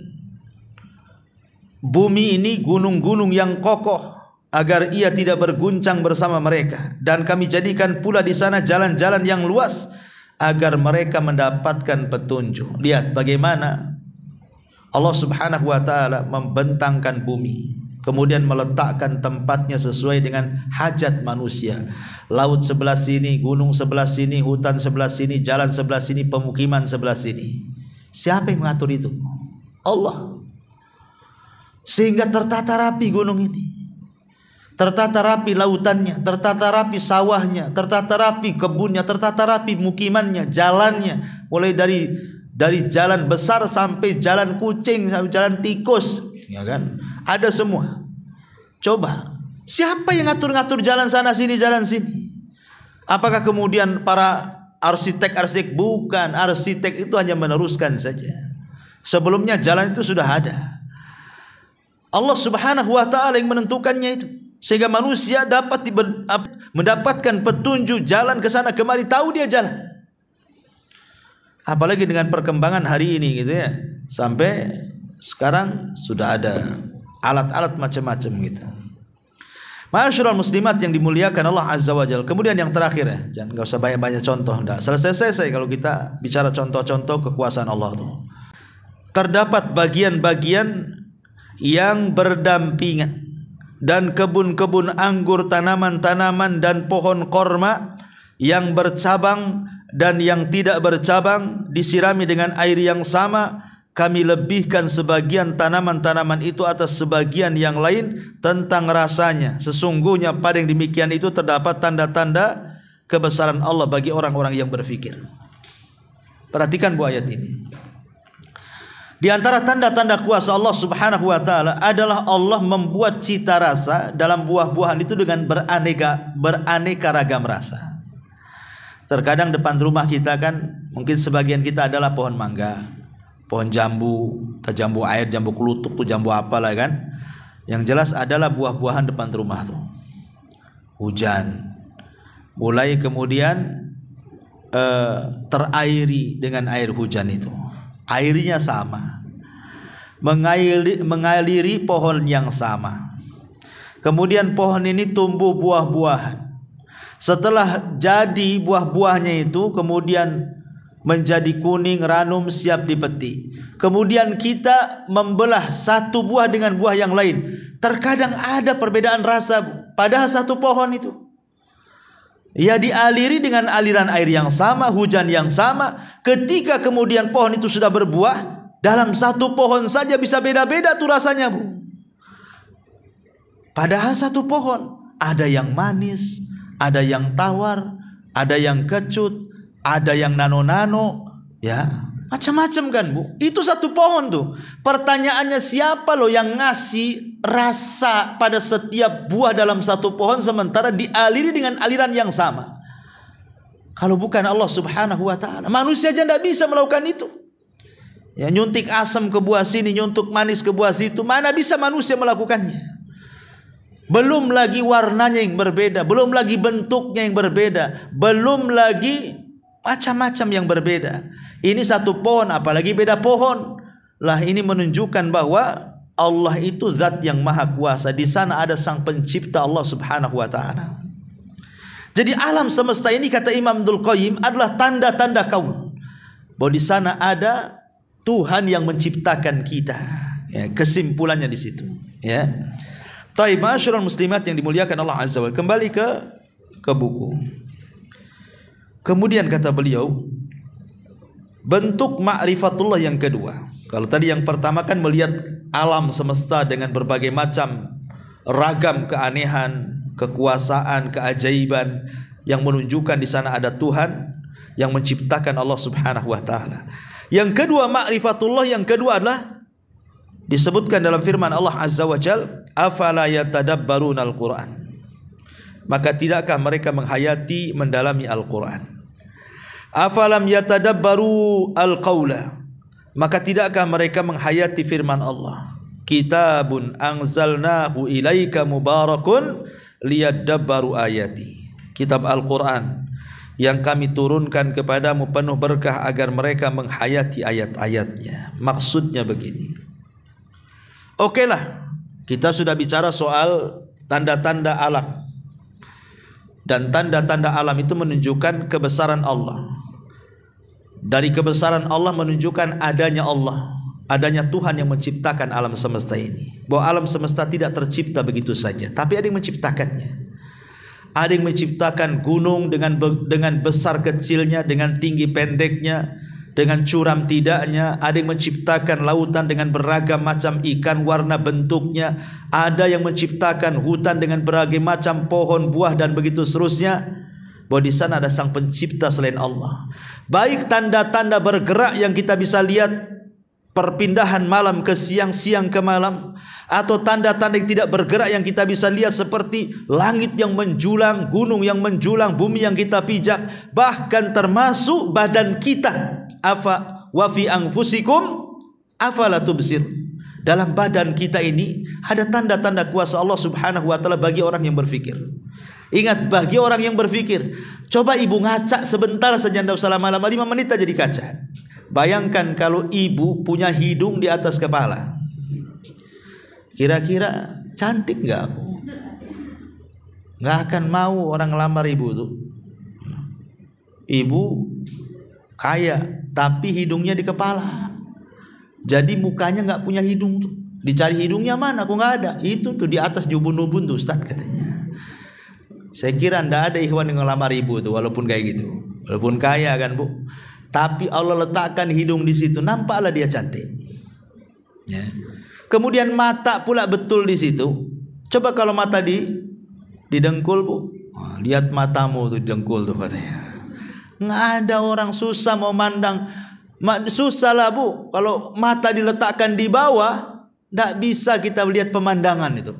bumi ini gunung-gunung yang kokoh agar ia tidak berguncang bersama mereka, dan kami jadikan pula di sana jalan-jalan yang luas agar mereka mendapatkan petunjuk. Lihat bagaimana Allah Subhanahu wa taala membentangkan bumi, kemudian meletakkan tempatnya sesuai dengan hajat manusia. Laut sebelah sini, gunung sebelah sini, hutan sebelah sini, jalan sebelah sini, pemukiman sebelah sini. Siapa yang mengatur itu? Allah. Sehingga tertata rapi gunung ini, tertata rapi lautannya, tertata rapi sawahnya, tertata rapi kebunnya, tertata rapi mukimannya, jalannya, mulai dari jalan besar sampai jalan kucing, sampai jalan tikus, ya kan? Ada semua. Coba, siapa yang ngatur-ngatur jalan sana sini, jalan sini? Apakah kemudian para arsitek-arsitek? Bukan, arsitek itu hanya meneruskan saja. Sebelumnya jalan itu sudah ada. Allah Subhanahu wa taala yang menentukannya itu, sehingga manusia dapat mendapatkan petunjuk jalan ke sana kemari, tahu dia jalan. Apalagi dengan perkembangan hari ini gitu ya, sampai sekarang sudah ada alat-alat macam-macam gitu. Ma'asyiral muslimat yang dimuliakan Allah Azza wa Jalla. Kemudian yang terakhir ya, jangan enggak usah banyak-banyak contoh, enggak selesai-selesai kalau kita bicara contoh-contoh kekuasaan Allah tuh. Terdapat bagian-bagian yang berdampingan, dan kebun-kebun anggur, tanaman-tanaman dan pohon korma yang bercabang dan yang tidak bercabang disirami dengan air yang sama, kami lebihkan sebagian tanaman-tanaman itu atas sebagian yang lain tentang rasanya. Sesungguhnya pada yang demikian itu terdapat tanda-tanda kebesaran Allah bagi orang-orang yang berfikir. Perhatikan bu ayat ini. Di antara tanda-tanda kuasa Allah Subhanahu wa taala adalah Allah membuat cita rasa dalam buah-buahan itu dengan beraneka ragam rasa. Terkadang depan rumah kita kan, mungkin sebagian kita adalah pohon mangga, pohon jambu, jambu air, jambu kelutuk tuh, jambu apalah kan. Yang jelas adalah buah-buahan depan rumah tuh. Hujan, mulai kemudian terairi dengan air hujan itu. Airnya sama, mengaliri pohon yang sama. Kemudian pohon ini tumbuh buah-buahan. Setelah jadi buah-buahnya itu kemudian menjadi kuning, ranum, siap dipetik. Kemudian kita membelah satu buah dengan buah yang lain. Terkadang ada perbedaan rasa, padahal satu pohon itu. Ya dialiri dengan aliran air yang sama, hujan yang sama. Ketika kemudian pohon itu sudah berbuah, dalam satu pohon saja bisa beda-beda tuh rasanya bu. Padahal satu pohon, ada yang manis, ada yang tawar, ada yang kecut, ada yang nano-nano, ya macam-macam kan bu. Itu satu pohon tuh. Pertanyaannya siapa loh yang ngasih rasa pada setiap buah dalam satu pohon sementara dialiri dengan aliran yang sama? Kalau bukan Allah Subhanahu wa taala, manusia aja tidak bisa melakukan itu. Ya, nyuntik asam ke buah sini, nyuntik manis ke buah situ, mana bisa manusia melakukannya? Belum lagi warnanya yang berbeda, belum lagi bentuknya yang berbeda, belum lagi macam-macam yang berbeda. Ini satu pohon, apalagi beda pohon. Lah ini menunjukkan bahwa Allah itu zat yang maha kuasa. Di sana ada sang pencipta Allah Subhanahu wa taala. Jadi alam semesta ini kata Imam Ibnul Qayyim adalah tanda-tanda kaun. Bahwa di sana ada Tuhan yang menciptakan kita. Ya, kesimpulannya di situ. Ya. Taib ma'asyiral muslimat yang dimuliakan Allah Azza wa Jalla. Kembali ke buku. Kemudian kata beliau, bentuk ma'rifatullah yang kedua. Kalau tadi yang pertama kan melihat alam semesta dengan berbagai macam ragam keanehan, kekuasaan, keajaiban yang menunjukkan di sana ada Tuhan yang menciptakan Allah Subhanahu wa taala. Yang kedua ma'rifatullah yang kedua adalah disebutkan dalam firman Allah Azza wa Jalla, afala yatadabbaruna al-Qur'an. Maka tidakkah mereka menghayati, mendalami Al-Qur'an? Afalam yatadabbaru al-qaula. Maka tidakkah mereka menghayati firman Allah? Kitabun anzalnahu ilaika mubarakun liyadabbaru ayati. Kitab Al-Quran yang kami turunkan kepadamu penuh berkah agar mereka menghayati ayat-ayatnya. Maksudnya begini. Okelah, kita sudah bicara soal tanda-tanda alam. Dan tanda-tanda alam itu menunjukkan kebesaran Allah. Dari kebesaran Allah menunjukkan adanya Allah, adanya Tuhan yang menciptakan alam semesta ini. Bahwa alam semesta tidak tercipta begitu saja, tapi ada yang menciptakannya. Ada yang menciptakan gunung dengan besar kecilnya, dengan tinggi pendeknya, dengan curam tidaknya. Ada yang menciptakan lautan dengan beragam macam ikan, warna bentuknya. Ada yang menciptakan hutan dengan berbagai macam pohon, buah dan begitu seterusnya. Bahwa di sana ada sang pencipta selain Allah. Baik tanda-tanda bergerak yang kita bisa lihat, perpindahan malam ke siang, siang ke malam, atau tanda-tanda yang tidak bergerak yang kita bisa lihat seperti langit yang menjulang, gunung yang menjulang, bumi yang kita pijak, bahkan termasuk badan kita. Afa wa fi anfusikum afala tubsir. Dalam badan kita ini ada tanda-tanda kuasa Allah Subhanahu wa taala bagi orang yang berfikir. Ingat, bagi orang yang berfikir. Coba ibu ngaca sebentar saja, tidak usah lama-lama, 5 menit aja dikaca. Bayangkan kalau ibu punya hidung di atas kepala, kira-kira cantik nggak? Nggak akan mau orang lamar ibu tuh. Ibu kaya tapi hidungnya di kepala, jadi mukanya nggak punya hidung tuh. Dicari hidungnya mana? Kok nggak ada? Itu tuh di atas di ubun-ubun tuh Ustaz katanya. Saya kira ndak ada ikhwan yang ngelamar ibu tuh walaupun kayak gitu. walaupun kaya kan Bu, tapi Allah letakkan hidung di situ, nampaklah dia cantik. Ya. Kemudian mata pula betul di situ. Coba kalau mata didengkul Bu, lihat matamu tuh didengkul tuh katanya. Nggak ada orang susah mau mandang, susah lah Bu. Kalau mata diletakkan di bawah, nggak bisa kita lihat pemandangan itu.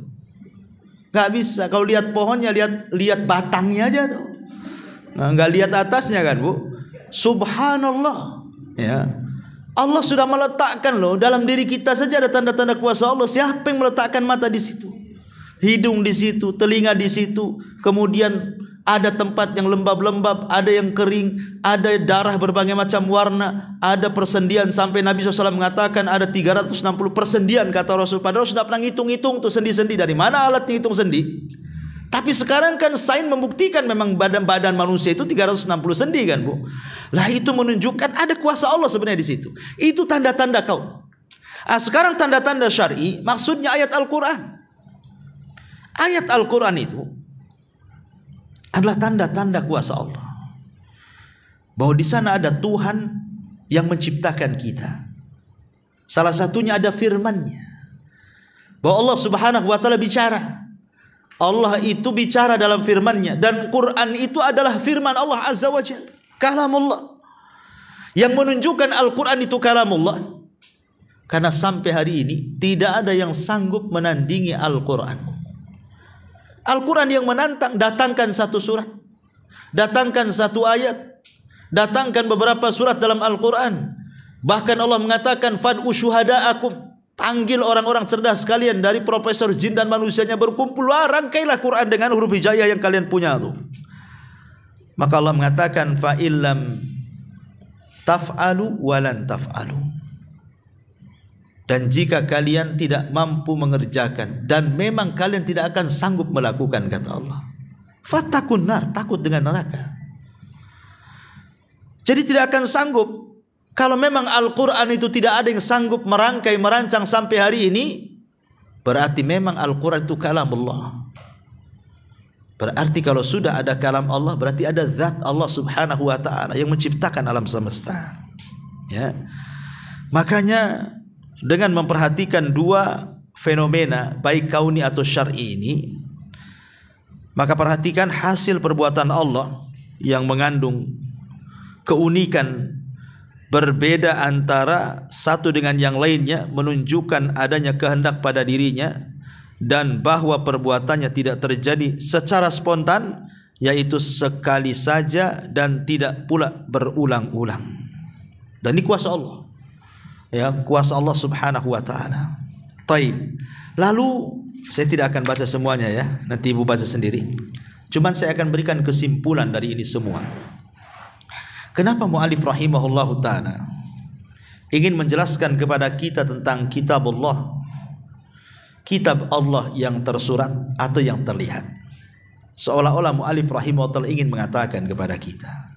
Nggak bisa. Kalau lihat pohonnya, lihat batangnya aja tuh. Nggak lihat atasnya kan Bu. Subhanallah. Ya. Allah sudah meletakkan loh dalam diri kita saja ada tanda-tanda kuasa Allah. Siapa yang meletakkan mata di situ? Hidung di situ, telinga di situ. Kemudian ada tempat yang lembab-lembab, ada yang kering, ada darah berbagai macam warna, ada persendian sampai Nabi SAW mengatakan ada 360 persendian kata Rasul. Padahal sudah pernah ngitung-ngitung tuh sendi-sendi. Dari mana alat ngitung sendi? Tapi sekarang kan sains membuktikan memang badan manusia itu 360 sendi kan Bu. Lah itu menunjukkan ada kuasa Allah sebenarnya di situ. Itu tanda-tanda kaun. Sekarang tanda-tanda syar'i maksudnya ayat Al-Quran. Ayat Al-Quran itu adalah tanda-tanda kuasa Allah. Bahwa di sana ada Tuhan yang menciptakan kita. Salah satunya ada firman-Nya. Bahwa Allah Subhanahu wa taala bicara. Allah itu bicara dalam firman-Nya, dan Quran itu adalah firman Allah Azza wa Jalla, kalamullah. Yang menunjukkan Al-Quran itu kalamullah. Karena sampai hari ini tidak ada yang sanggup menandingi Al-Quran. Al-Quran yang menantang, datangkan satu surat, datangkan satu ayat, datangkan beberapa surat dalam Al-Quran. Bahkan Allah mengatakan fad'u syuhada'akum, panggil orang-orang cerdas sekalian dari profesor jin dan manusianya berkumpul, rangkailah Quran dengan huruf hijaiyah yang kalian punya tuh. Maka Allah mengatakan fa illam taf'alu walan taf'alu. Dan jika kalian tidak mampu mengerjakan dan memang kalian tidak akan sanggup melakukan, kata Allah, fattaqun nar, takut dengan neraka. Jadi tidak akan sanggup. Kalau memang Al-Quran itu tidak ada yang sanggup merangkai, merancang sampai hari ini, berarti memang Al-Quran itu kalam Allah. Berarti kalau sudah ada kalam Allah, berarti ada zat Allah Subhanahu wa ta'ala yang menciptakan alam semesta. Ya. Makanya dengan memperhatikan dua fenomena baik kauni atau syar'i ini, maka perhatikan hasil perbuatan Allah yang mengandung keunikan berbeda antara satu dengan yang lainnya, menunjukkan adanya kehendak pada dirinya dan bahwa perbuatannya tidak terjadi secara spontan, yaitu sekali saja dan tidak pula berulang-ulang. Dan ini kuasa Allah. Ya, kuasa Allah Subhanahu wa ta'ala. Taib. Lalu saya tidak akan baca semuanya ya, nanti ibu baca sendiri. Cuman saya akan berikan kesimpulan dari ini semua. Kenapa mu'alif rahimahullahu ta'ala ingin menjelaskan kepada kita tentang kitab Allah, kitab Allah yang tersurat atau yang terlihat. Seolah-olah mu'alif rahimahullahu ta'ala ingin mengatakan kepada kita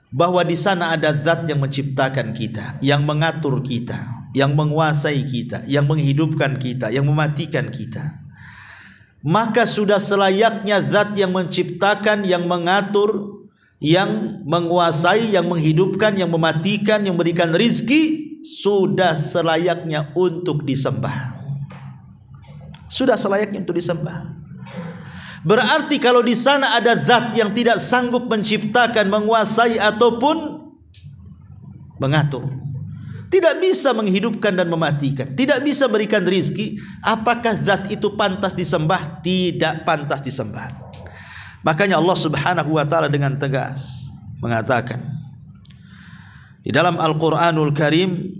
bahwa di sana ada zat yang menciptakan kita, yang mengatur kita, yang menguasai kita, yang menghidupkan kita, yang mematikan kita. Maka sudah selayaknya zat yang menciptakan, yang mengatur, yang menguasai, yang menghidupkan, yang mematikan, yang memberikan rizki, sudah selayaknya untuk disembah. Sudah selayaknya untuk disembah. Berarti kalau di sana ada zat yang tidak sanggup menciptakan, menguasai ataupun mengatur, tidak bisa menghidupkan dan mematikan, tidak bisa berikan rizki, apakah zat itu pantas disembah? Tidak pantas disembah. Makanya Allah Subhanahu wa ta'ala dengan tegas mengatakan di dalam Al-Quranul Karim,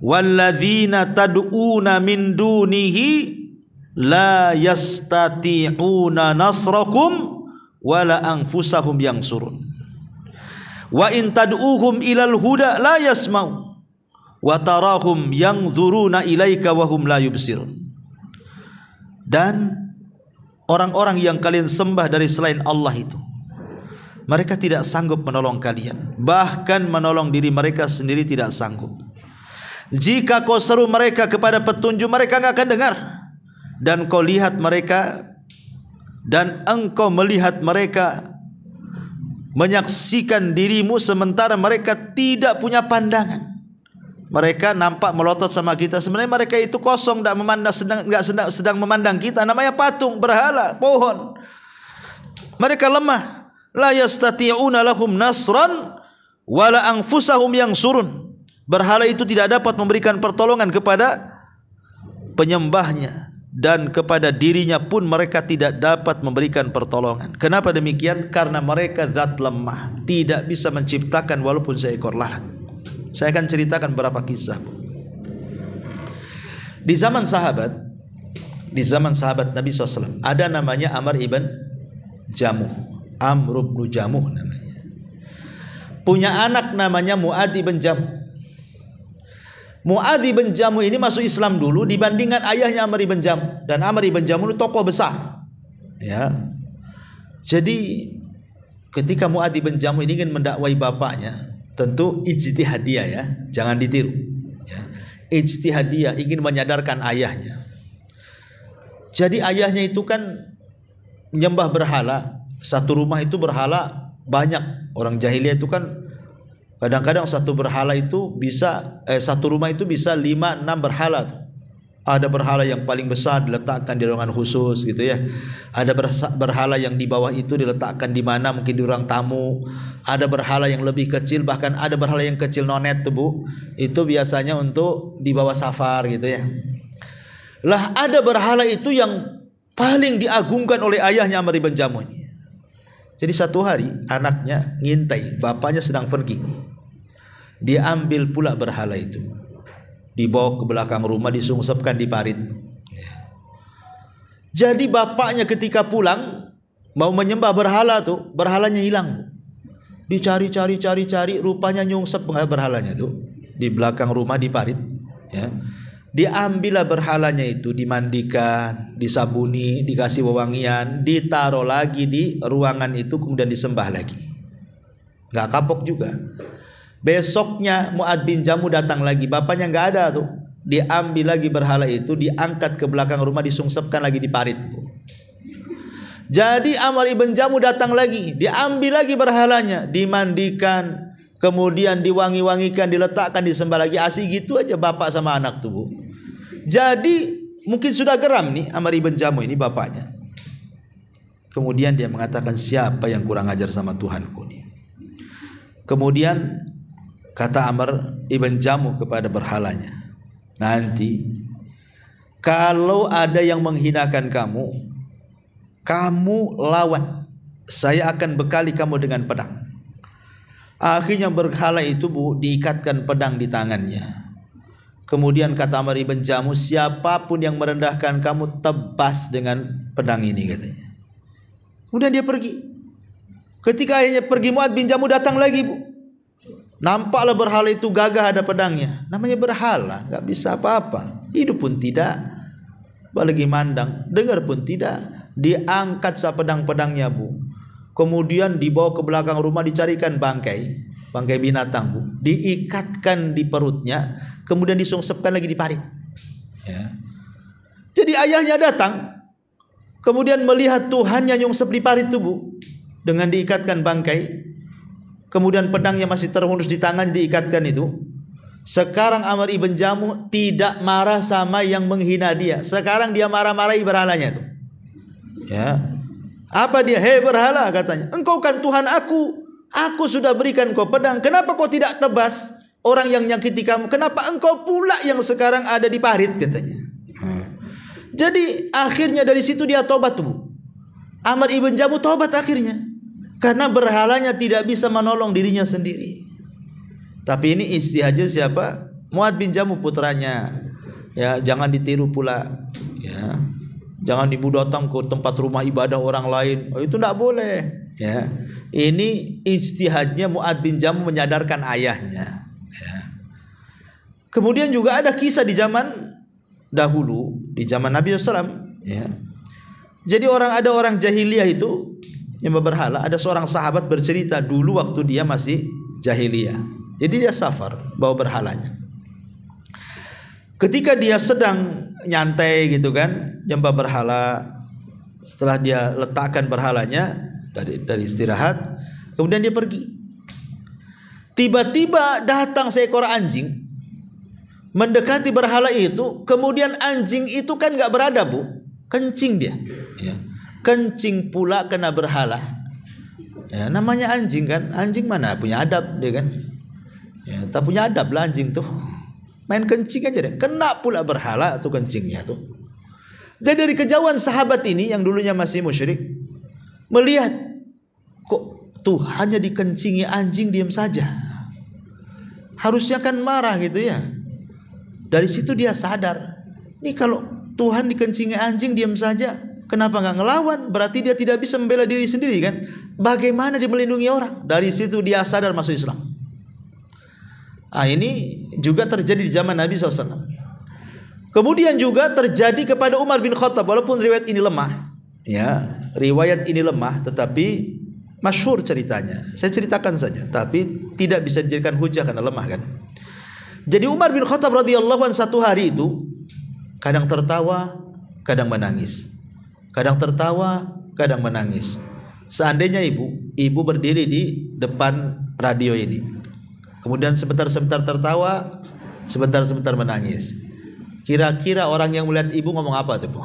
walladzina tad'una min dunihi la yastati'una nasrakum wala anfusahum yansurun wa in tad'uhum ilal huda la yasma'u wa tarahum yanzuruna ilaika wa hum la yubsirun. Dan orang-orang yang kalian sembah dari selain Allah itu, mereka tidak sanggup menolong kalian, bahkan menolong diri mereka sendiri tidak sanggup. Jika kau seru mereka kepada petunjuk, mereka enggak akan dengar. Dan kau lihat mereka, dan engkau melihat mereka menyaksikan dirimu sementara mereka tidak punya pandangan. Mereka nampak melotot sama kita, sebenarnya mereka itu kosong, tidak memandang, sedang memandang kita. Namanya patung, berhala, pohon. Mereka lemah. La yastati'una lahum nasran wala anfusahum yansurun. Berhala itu tidak dapat memberikan pertolongan kepada penyembahnya, dan kepada dirinya pun mereka tidak dapat memberikan pertolongan. Kenapa demikian? Karena mereka zat lemah, tidak bisa menciptakan walaupun seekor lalat. Saya akan ceritakan beberapa kisah. Di zaman sahabat Nabi SAW, ada namanya Amr ibn Jamuh. Amr ibn Jamuh namanya. Punya anak namanya Mu'adz ibn Jamuh. Mu'adz ibn Jamuh ini masuk Islam dulu dibandingkan ayahnya Amr ibn Jamuh. Dan Amr ibn Jamuh itu tokoh besar. Ya. Jadi ketika Mu'adz ibn Jamuh ini ingin mendakwai bapaknya, tentu ijtihadiyah ya, jangan ditiru. Ya. Ijtihadiyah, ingin menyadarkan ayahnya. Jadi ayahnya itu kan menyembah berhala. Satu rumah itu berhala banyak. Orang jahiliyah itu kan kadang-kadang satu berhala itu bisa satu rumah itu bisa 5-6 berhala tuh. Ada berhala yang paling besar diletakkan di ruangan khusus gitu ya. Ada berhala yang di bawah itu diletakkan di mana, mungkin di ruang tamu. Ada berhala yang lebih kecil, bahkan ada berhala yang kecil nonet tuh Bu. Itu biasanya untuk di bawah safar gitu ya. Lah ada berhala itu yang paling diagungkan oleh ayahnya Amr ibn Jamuh ini. Jadi satu hari anaknya ngintai, bapaknya sedang pergi. Dia ambil pula berhala itu, dibawa ke belakang rumah, disungsepkan di parit. Jadi bapaknya ketika pulang mau menyembah berhala tuh, berhalanya hilang. Dicari, rupanya nyungsep berhalanya tuh di belakang rumah di parit. Ya. Diambillah berhalanya itu, dimandikan, disabuni, dikasih wewangian, ditaruh lagi di ruangan itu, kemudian disembah lagi. Gak kapok juga. Besoknya Mu'adz bin Jamuh datang lagi, bapaknya nggak ada tuh. Diambil lagi berhala itu, diangkat ke belakang rumah, disungsepkan lagi di parit. Jadi Amr ibn Jamuh datang lagi, diambil lagi berhalanya, dimandikan, kemudian diwangi-wangikan, diletakkan, disembah lagi. Asik gitu aja bapak sama anak tuh Bu. Jadi mungkin sudah geram nih Amr ibn Jamuh ini bapaknya. Kemudian dia mengatakan, siapa yang kurang ajar sama Tuhanku nih? Kemudian kata Amr ibn Jamuh kepada berhalanya, nanti kalau ada yang menghinakan kamu, kamu lawan, saya akan bekali kamu dengan pedang. Akhirnya berhala itu Bu diikatkan pedang di tangannya. Kemudian kata Amr ibn Jamuh, siapapun yang merendahkan kamu, tebas dengan pedang ini katanya. Kemudian dia pergi. Ketika akhirnya pergi, Mu'adz bin Jamuh datang lagi Bu. Nampaklah berhala itu gagah ada pedangnya. Namanya berhala, gak bisa apa-apa. Hidup pun tidak, apalagi mandang, dengar pun tidak. Diangkat sa pedang-pedangnya Bu. Kemudian dibawa ke belakang rumah, dicarikan bangkai binatang Bu. Diikatkan di perutnya, kemudian disungsepkan lagi di parit. Ya. Jadi ayahnya datang, kemudian melihat Tuhannya nyungsep di parit itu Bu, dengan diikatkan bangkai. Kemudian pedangnya masih terhunus di tangannya, diikatkan itu. Sekarang Amr ibn Jamuh tidak marah sama yang menghina dia. Sekarang dia marah-marahi berhalanya itu. Ya. Apa dia? Hei berhala katanya, engkau kan Tuhan aku. Aku sudah berikan kau pedang. Kenapa kau tidak tebas orang yang nyakiti kamu? Kenapa engkau pula yang sekarang ada di parit katanya. Jadi akhirnya dari situ dia tobat tuh. Amr ibn Jamuh tobat akhirnya. Karena berhalanya tidak bisa menolong dirinya sendiri. Tapi ini ijtihadnya siapa? Mu'adz bin Jamuh putranya. Ya, jangan ditiru pula. Ya. Jangan ibu datang ke tempat rumah ibadah orang lain. Oh, itu tidak boleh. Ya. Ini ijtihadnya Mu'adz bin Jamuh menyadarkan ayahnya. Ya. Kemudian juga ada kisah di zaman dahulu, di zaman Nabi SAW. Ya. Jadi ada orang jahiliyah itu yang berhala. Ada seorang sahabat bercerita dulu waktu dia masih jahiliyah. Jadi dia safar bawa berhalanya. Ketika dia sedang nyantai gitu kan, nyembah berhala, setelah dia letakkan berhalanya dari istirahat, Kemudian dia pergi. Tiba-tiba datang seekor anjing mendekati berhala itu. Kemudian anjing itu kan gak beradab, Bu, kencing dia, ya. Kencing pula kena berhala, ya. Namanya anjing kan, anjing mana punya adab dia kan, ya, tak punya adab lah anjing tuh, main kencing aja deh, kena pula berhala tuh kencingnya tuh. Jadi dari kejauhan sahabat ini yang dulunya masih musyrik melihat kok Tuhannya dikencingi anjing diam saja, harusnya kan marah gitu ya. Dari situ dia sadar, nih kalau Tuhan dikencingi anjing diam saja, kenapa nggak ngelawan? Berarti dia tidak bisa membela diri sendiri kan? Bagaimana dia melindungi orang? Dari situ dia sadar masuk Islam. Ini juga terjadi di zaman Nabi SAW. Kemudian juga terjadi kepada Umar bin Khattab, walaupun riwayat ini lemah, ya, riwayat ini lemah, tetapi masyhur ceritanya. Saya ceritakan saja, tapi tidak bisa dijadikan hujah karena lemah kan. Jadi Umar bin Khattab radhiyallahu anhu satu hari itu kadang tertawa, kadang menangis. Kadang tertawa, kadang menangis. Seandainya ibu berdiri di depan radio ini, kemudian sebentar-sebentar tertawa, sebentar-sebentar menangis. Kira-kira orang yang melihat ibu ngomong apa tuh, Bu?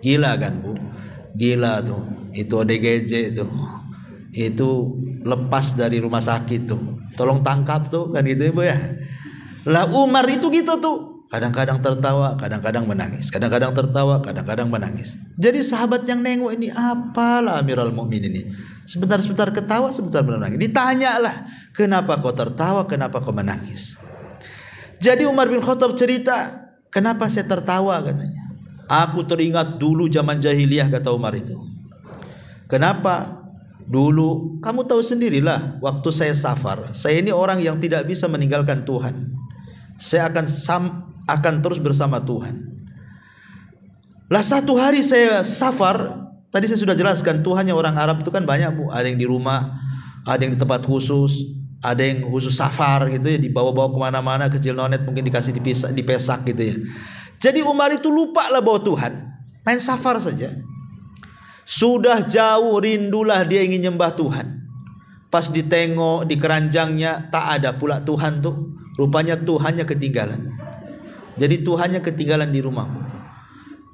Gila kan, Bu? Gila tuh. Itu ODGJ tuh. Itu lepas dari rumah sakit tuh. Tolong tangkap tuh, kan gitu, Ibu ya. Lah Umar itu gitu tuh. Kadang-kadang tertawa, kadang-kadang menangis. Kadang-kadang tertawa, kadang-kadang menangis. Jadi sahabat yang nengok ini, apalah Amirul Mukminin ini. Sebentar-sebentar ketawa, sebentar menangis. Ditanyalah, kenapa kau tertawa, kenapa kau menangis? Jadi Umar bin Khattab cerita, kenapa saya tertawa katanya. Aku teringat dulu zaman jahiliyah, kata Umar itu. Kenapa? Dulu, kamu tahu sendirilah, waktu saya safar, saya ini orang yang tidak bisa meninggalkan Tuhan. Saya akan terus bersama Tuhan. Lah satu hari saya safar, tadi saya sudah jelaskan Tuhannya orang Arab itu kan banyak, Bu. Ada yang di rumah, ada yang di tempat khusus, ada yang khusus safar gitu ya, dibawa-bawa kemana-mana, kecil nonet mungkin dikasih dipesak gitu ya. Jadi Umar itu lupa lah bawa Tuhan, main safar saja. Sudah jauh rindulah dia ingin nyembah Tuhan. Pas ditengok di keranjangnya tak ada pula Tuhan tuh. Rupanya Tuhannya ketinggalan. Jadi Tuhannya ketinggalan di rumah.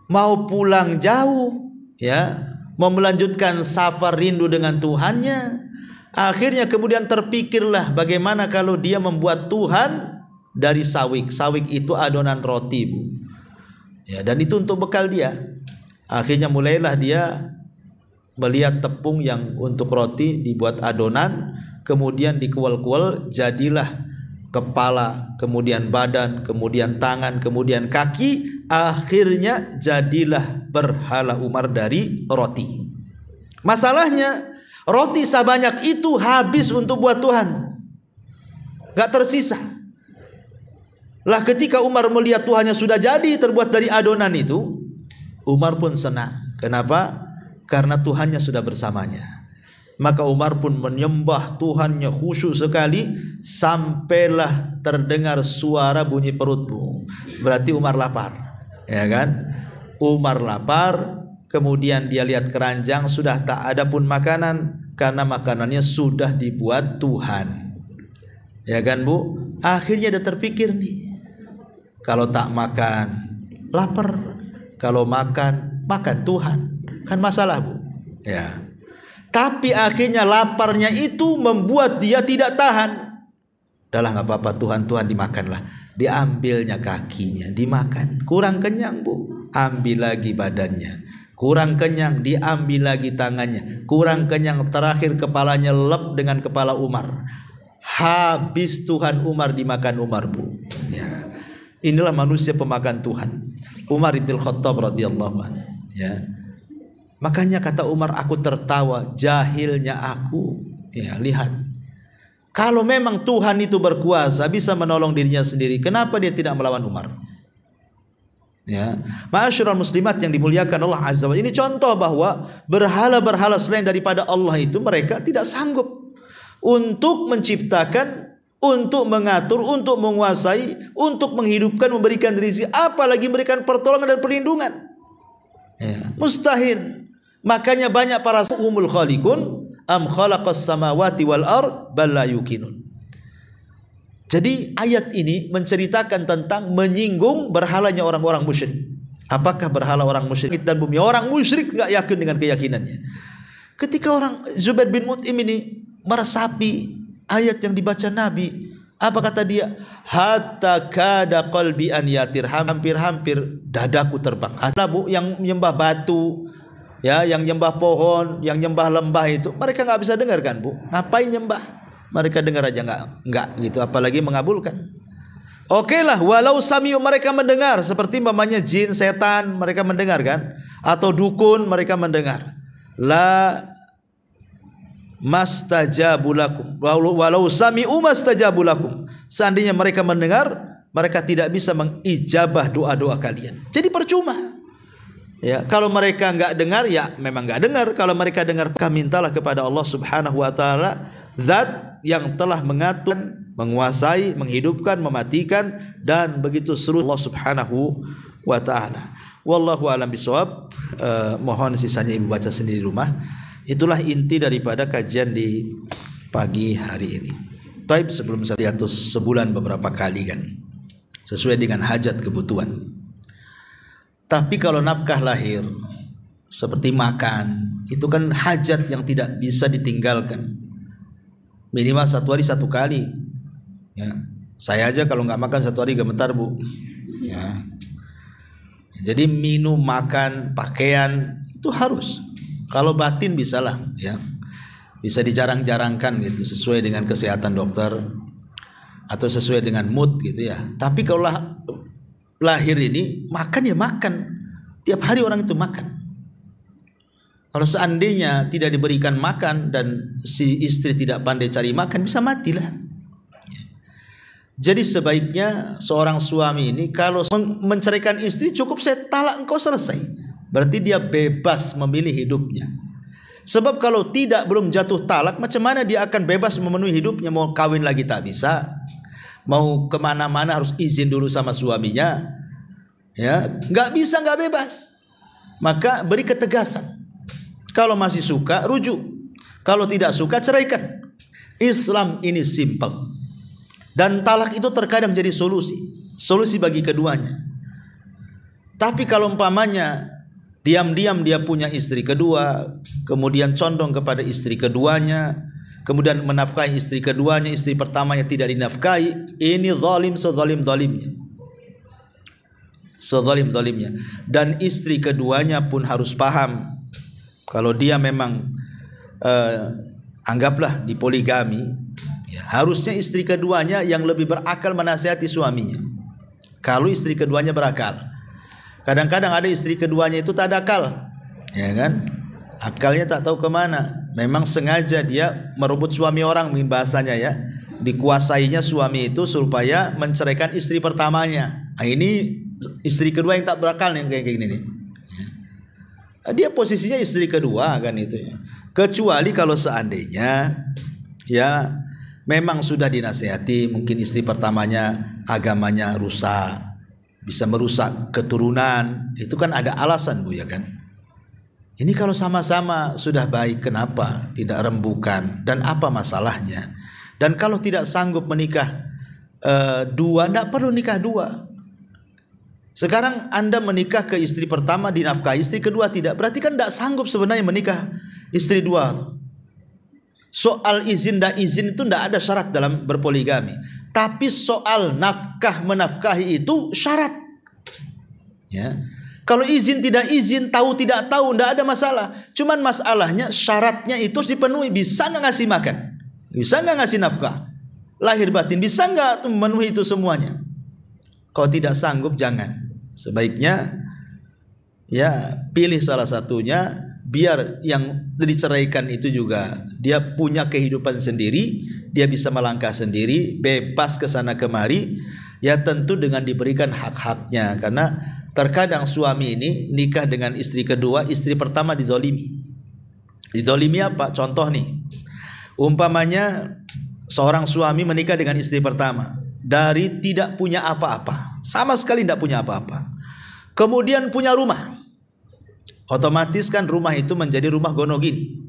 Mau pulang jauh, ya, mau melanjutkan safar rindu dengan Tuhannya. Akhirnya kemudian terpikirlah bagaimana kalau dia membuat Tuhan dari sawik. Sawik itu adonan roti, Bu. Ya, dan itu untuk bekal dia. Akhirnya mulailah dia melihat tepung yang untuk roti dibuat adonan, kemudian dikual-kual, jadilah kepala, kemudian badan, kemudian tangan, kemudian kaki. Akhirnya jadilah berhala Umar dari roti. Masalahnya roti sebanyak itu habis untuk buat Tuhan, gak tersisa. Lah ketika Umar melihat Tuhannya sudah jadi terbuat dari adonan itu, Umar pun senang. Kenapa? Karena Tuhannya sudah bersamanya. Maka Umar pun menyembah Tuhannya khusyuk sekali, sampailah terdengar suara bunyi perut, Bu. Berarti Umar lapar, ya kan? Umar lapar. Kemudian dia lihat keranjang, sudah tak ada pun makanan, karena makanannya sudah dibuat Tuhan, ya kan, Bu? Akhirnya dia terpikir nih, kalau tak makan lapar, kalau makan Tuhan, kan masalah, Bu, ya. Tapi akhirnya laparnya itu membuat dia tidak tahan. Udahlah nggak apa-apa, Tuhan dimakanlah. Diambilnya kakinya, dimakan. Kurang kenyang, Bu, ambil lagi badannya. Kurang kenyang, diambil lagi tangannya. Kurang kenyang, terakhir kepalanya lep dengan kepala Umar. Habis Tuhan Umar dimakan Umar, Bu. Ya. Inilah manusia pemakan Tuhan, Umar bin Khattab radhiyallahu anhu. Ya. Makanya kata Umar, aku tertawa, jahilnya aku. Ya, lihat. Kalau memang Tuhan itu berkuasa, bisa menolong dirinya sendiri, kenapa dia tidak melawan Umar? Ya, ma'asyiral muslimat yang dimuliakan Allah Azza wa Jalla, ini contoh bahwa berhala-berhala selain daripada Allah itu mereka tidak sanggup untuk menciptakan, untuk mengatur, untuk menguasai, untuk menghidupkan, memberikan rezeki, apalagi memberikan pertolongan dan perlindungan. Ya, mustahil. Makanya banyak para humul khaliqun, am khalaqas samawati wal ard bal la yuqinun. Jadi ayat ini menceritakan tentang menyinggung berhalanya orang-orang musyrik. Apakah berhala orang musyrik dan bumi? Orang musyrik enggak yakin dengan keyakinannya. Ketika orang Zubair bin Mut'im ini meresapi ayat yang dibaca Nabi, apa kata dia? Hatta kada qalbi an yatir, hampir-hampir dadaku terbang. Bu, yang menyembah batu, ya, yang nyembah pohon, yang nyembah lembah itu, mereka nggak bisa dengar kan, Bu? Ngapain nyembah? Mereka dengar aja nggak gitu, apalagi mengabulkan. Oke lah, walau samiu, mereka mendengar, seperti mamanya jin, setan, mereka mendengar kan? Atau dukun, mereka mendengar. La mastajabu lakum, walau sami'u mastajabu lakum. Seandainya mereka mendengar, mereka tidak bisa mengijabah doa-doa kalian. Jadi percuma. Ya, kalau mereka enggak dengar, ya memang enggak dengar. Kalau mereka dengar, maka mintalah kepada Allah Subhanahu wa taala, zat yang telah mengatur, menguasai, menghidupkan, mematikan, dan begitu seluruh Allah Subhanahu wa taala. Wallahu a'lam bishawab. Mohon sisanya ibu baca sendiri di rumah. Itulah inti daripada kajian di pagi hari ini. Taib, sebelum saya hiatus sebulan beberapa kali kan, sesuai dengan hajat kebutuhan. Tapi kalau nafkah lahir seperti makan, itu kan hajat yang tidak bisa ditinggalkan. Minimal 1 hari 1 kali. Ya, saya aja kalau nggak makan 1 hari gemetar, Bu. Ya. Jadi minum, makan, pakaian itu harus. Kalau batin bisalah, ya, bisa dijarang-jarangkan gitu, sesuai dengan kesehatan dokter atau sesuai dengan mood gitu ya. Tapi kalau lahir ini makan ya makan, tiap hari orang itu makan. Kalau seandainya tidak diberikan makan dan si istri tidak pandai cari makan, bisa matilah. Jadi sebaiknya seorang suami ini kalau menceraikan istri, cukup saya talak engkau, selesai. Berarti dia bebas memilih hidupnya. Sebab kalau tidak, belum jatuh talak, macam mana dia akan bebas memenuhi hidupnya? Mau kawin lagi tak bisa, mau kemana-mana harus izin dulu sama suaminya. Ya, nggak bisa, nggak bebas. Maka beri ketegasan. Kalau masih suka, rujuk. Kalau tidak suka, ceraikan. Islam ini simple. Dan talak itu terkadang jadi solusi bagi keduanya. Tapi kalau umpamanya diam-diam dia punya istri kedua, kemudian condong kepada istri keduanya, kemudian menafkahi istri keduanya, istri pertamanya tidak dinafkahi, ini zalim sezalim-zalimnya. Sezalim-zalimnya. Dan istri keduanya pun harus paham, kalau dia memang anggaplah di poligami, ya, harusnya istri keduanya yang lebih berakal menasihati suaminya. Kalau istri keduanya berakal. Kadang-kadang ada istri keduanya itu tak ada akal, ya kan? Akalnya tak tahu kemana. Memang sengaja dia merebut suami orang, mungkin bahasanya ya. Dikuasainya suami itu supaya menceraikan istri pertamanya. Nah, ini istri kedua yang tak berakal yang kayak gini nih. Dia posisinya istri kedua kan itu ya. Kecuali kalau seandainya ya memang sudah dinasihati, mungkin istri pertamanya agamanya rusak, bisa merusak keturunan, itu kan ada alasan, Bu, ya kan. Ini kalau sama-sama sudah baik, kenapa tidak rembukan, dan apa masalahnya? Dan kalau tidak sanggup menikah dua, tidak perlu nikah dua. Sekarang Anda menikah ke istri pertama dinafkahi, istri kedua tidak, berarti kan tidak sanggup sebenarnya menikah istri dua. Soal izin dan izin itu tidak ada syarat dalam berpoligami. Tapi soal nafkah menafkahi itu syarat. Ya. Kalau izin tidak izin, tahu tidak tahu, tidak ada masalah. Cuman masalahnya syaratnya itu harus dipenuhi. Bisa nggak ngasih makan? Bisa nggak ngasih nafkah? Lahir batin bisa nggak memenuhi itu semuanya? Kalau tidak sanggup jangan. Sebaiknya ya pilih salah satunya, biar yang diceraikan itu juga dia punya kehidupan sendiri, dia bisa melangkah sendiri, bebas ke sana kemari, ya tentu dengan diberikan hak-haknya. Karena terkadang suami ini nikah dengan istri kedua, istri pertama dizolimi. Dizolimi apa? Contoh nih, umpamanya seorang suami menikah dengan istri pertama dari tidak punya apa-apa, sama sekali tidak punya apa-apa, kemudian punya rumah. Otomatis kan rumah itu menjadi rumah gonogini,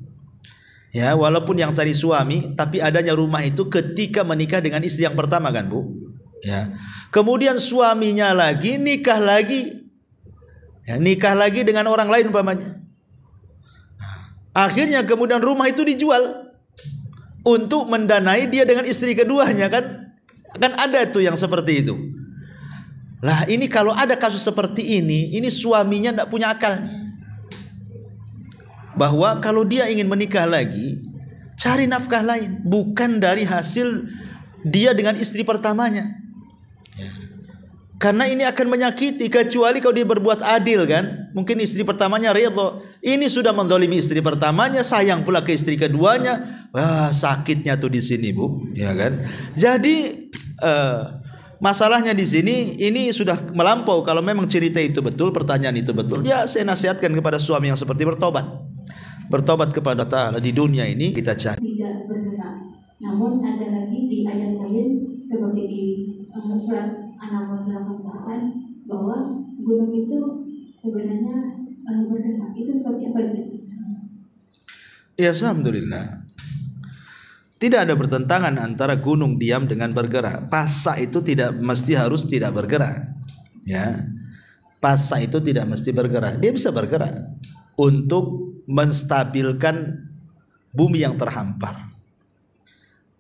Ya, walaupun yang cari suami, tapi adanya rumah itu ketika menikah dengan istri yang pertama kan, Bu? Ya. Kemudian suaminya lagi nikah lagi. Ya, nikah lagi dengan orang lain umpamanya. Akhirnya kemudian rumah itu dijual untuk mendanai dia dengan istri keduanya kan? Kan ada tuh yang seperti itu. Lah ini kalau ada kasus seperti ini suaminya tidak punya akal. Bahwa kalau dia ingin menikah lagi, cari nafkah lain, bukan dari hasil dia dengan istri pertamanya. Karena ini akan menyakiti, kecuali kalau dia berbuat adil kan. Mungkin istri pertamanya ridho, ini sudah menzalimi istri pertamanya, sayang pula ke istri keduanya. Wah, sakitnya tuh di sini, Bu, ya kan? Jadi masalahnya di sini ini sudah melampau. Kalau memang cerita itu betul, pertanyaan itu betul, ya saya nasihatkan kepada suami yang seperti bertobat kepada Ta'ala. Di dunia ini kita cari tidak bergerak. Namun ada lagi di ayat lain seperti di surat An-Naml 88 bahwa gunung itu sebenarnya bergerak. Itu seperti apa? Ya, alhamdulillah. Tidak ada bertentangan antara gunung diam dengan bergerak. Pasak itu tidak mesti harus tidak bergerak. Ya. Pasak itu tidak mesti bergerak. Dia bisa bergerak untuk menstabilkan bumi yang terhampar.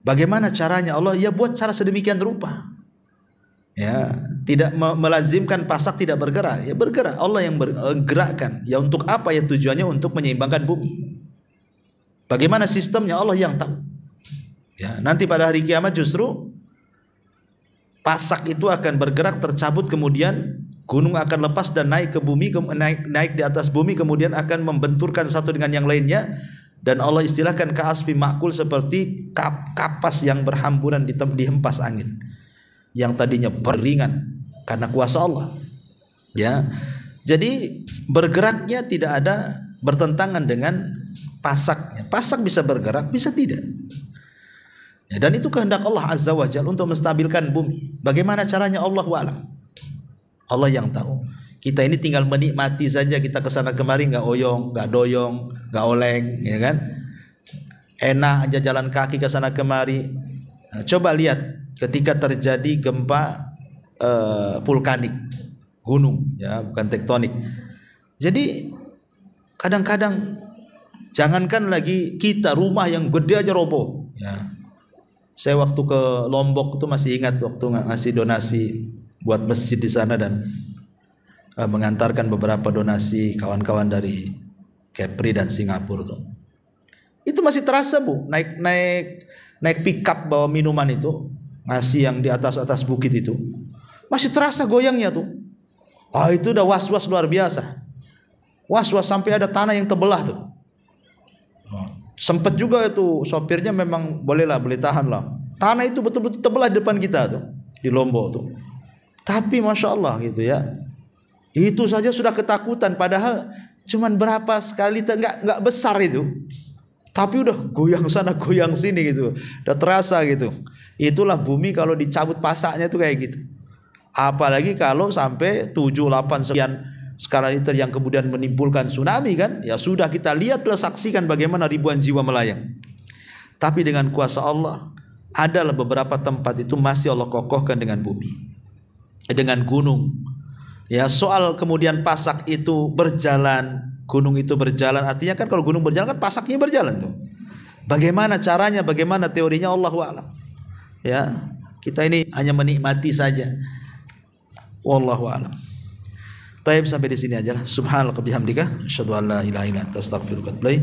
Bagaimana caranya? Allah ya buat cara sedemikian rupa. Ya, tidak melazimkan pasak tidak bergerak. Ya bergerak. Allah yang bergerakkan. Ya untuk apa? Ya tujuannya untuk menyeimbangkan bumi. Bagaimana sistemnya? Allah yang tahu. Ya, nanti pada hari kiamat justru pasak itu akan bergerak, tercabut, kemudian gunung akan lepas dan naik ke bumi, naik di atas bumi, kemudian akan membenturkan satu dengan yang lainnya. Dan Allah istilahkan ka'asfi ma'kul, seperti kapas yang berhamburan dihempas angin, yang tadinya beringan karena kuasa Allah. Ya, jadi bergeraknya tidak ada bertentangan dengan pasaknya. Pasak bisa bergerak, bisa tidak. Ya, dan itu kehendak Allah Azza wa Jalla untuk menstabilkan bumi. Bagaimana caranya? Allahu a'lam. Allah yang tahu. Kita ini tinggal menikmati saja, kita kesana kemari nggak oyong, nggak doyong, nggak oleng, ya kan? Enak aja jalan kaki kesana kemari. Nah, coba lihat ketika terjadi gempa vulkanik, gunung, ya bukan tektonik. Jadi kadang-kadang jangankan lagi kita, rumah yang gede aja roboh. Ya. Saya waktu ke Lombok itu masih ingat waktu ngasih donasi buat masjid di sana dan mengantarkan beberapa donasi kawan-kawan dari Kepri dan Singapura tuh. Itu masih terasa, Bu, naik pickup bawa minuman itu, ngasih yang di atas bukit itu. Masih terasa goyangnya tuh. Ah, itu udah was-was luar biasa. Was-was sampai ada tanah yang terbelah tuh. Sempet juga itu sopirnya memang boleh tahan lah. Tanah itu betul-betul terbelah di depan kita tuh di Lombok tuh. Tapi masya Allah gitu ya. Itu saja sudah ketakutan, padahal cuman berapa sekali, nggak besar itu. Tapi udah goyang sana goyang sini gitu. Udah terasa gitu. Itulah bumi kalau dicabut pasaknya tuh kayak gitu. Apalagi kalau sampai 7-8 sekian skala Richter yang kemudian menimbulkan tsunami kan. Ya sudah, kita lihatlah, saksikan bagaimana ribuan jiwa melayang. Tapi dengan kuasa Allah, adalah beberapa tempat itu masih Allah kokohkan dengan bumi, dengan gunung. Ya, soal kemudian pasak itu berjalan, gunung itu berjalan, artinya kan kalau gunung berjalan kan pasaknya berjalan tuh. Bagaimana caranya, bagaimana teorinya, Allahu a'lam. Ya, kita ini hanya menikmati saja. Wallahu a'lam. Taib, sampai di sini aja lah. Subhanallah bihamdika, asyhadu an la ilaha illa anta astaghfiruka wa atubu ilaik.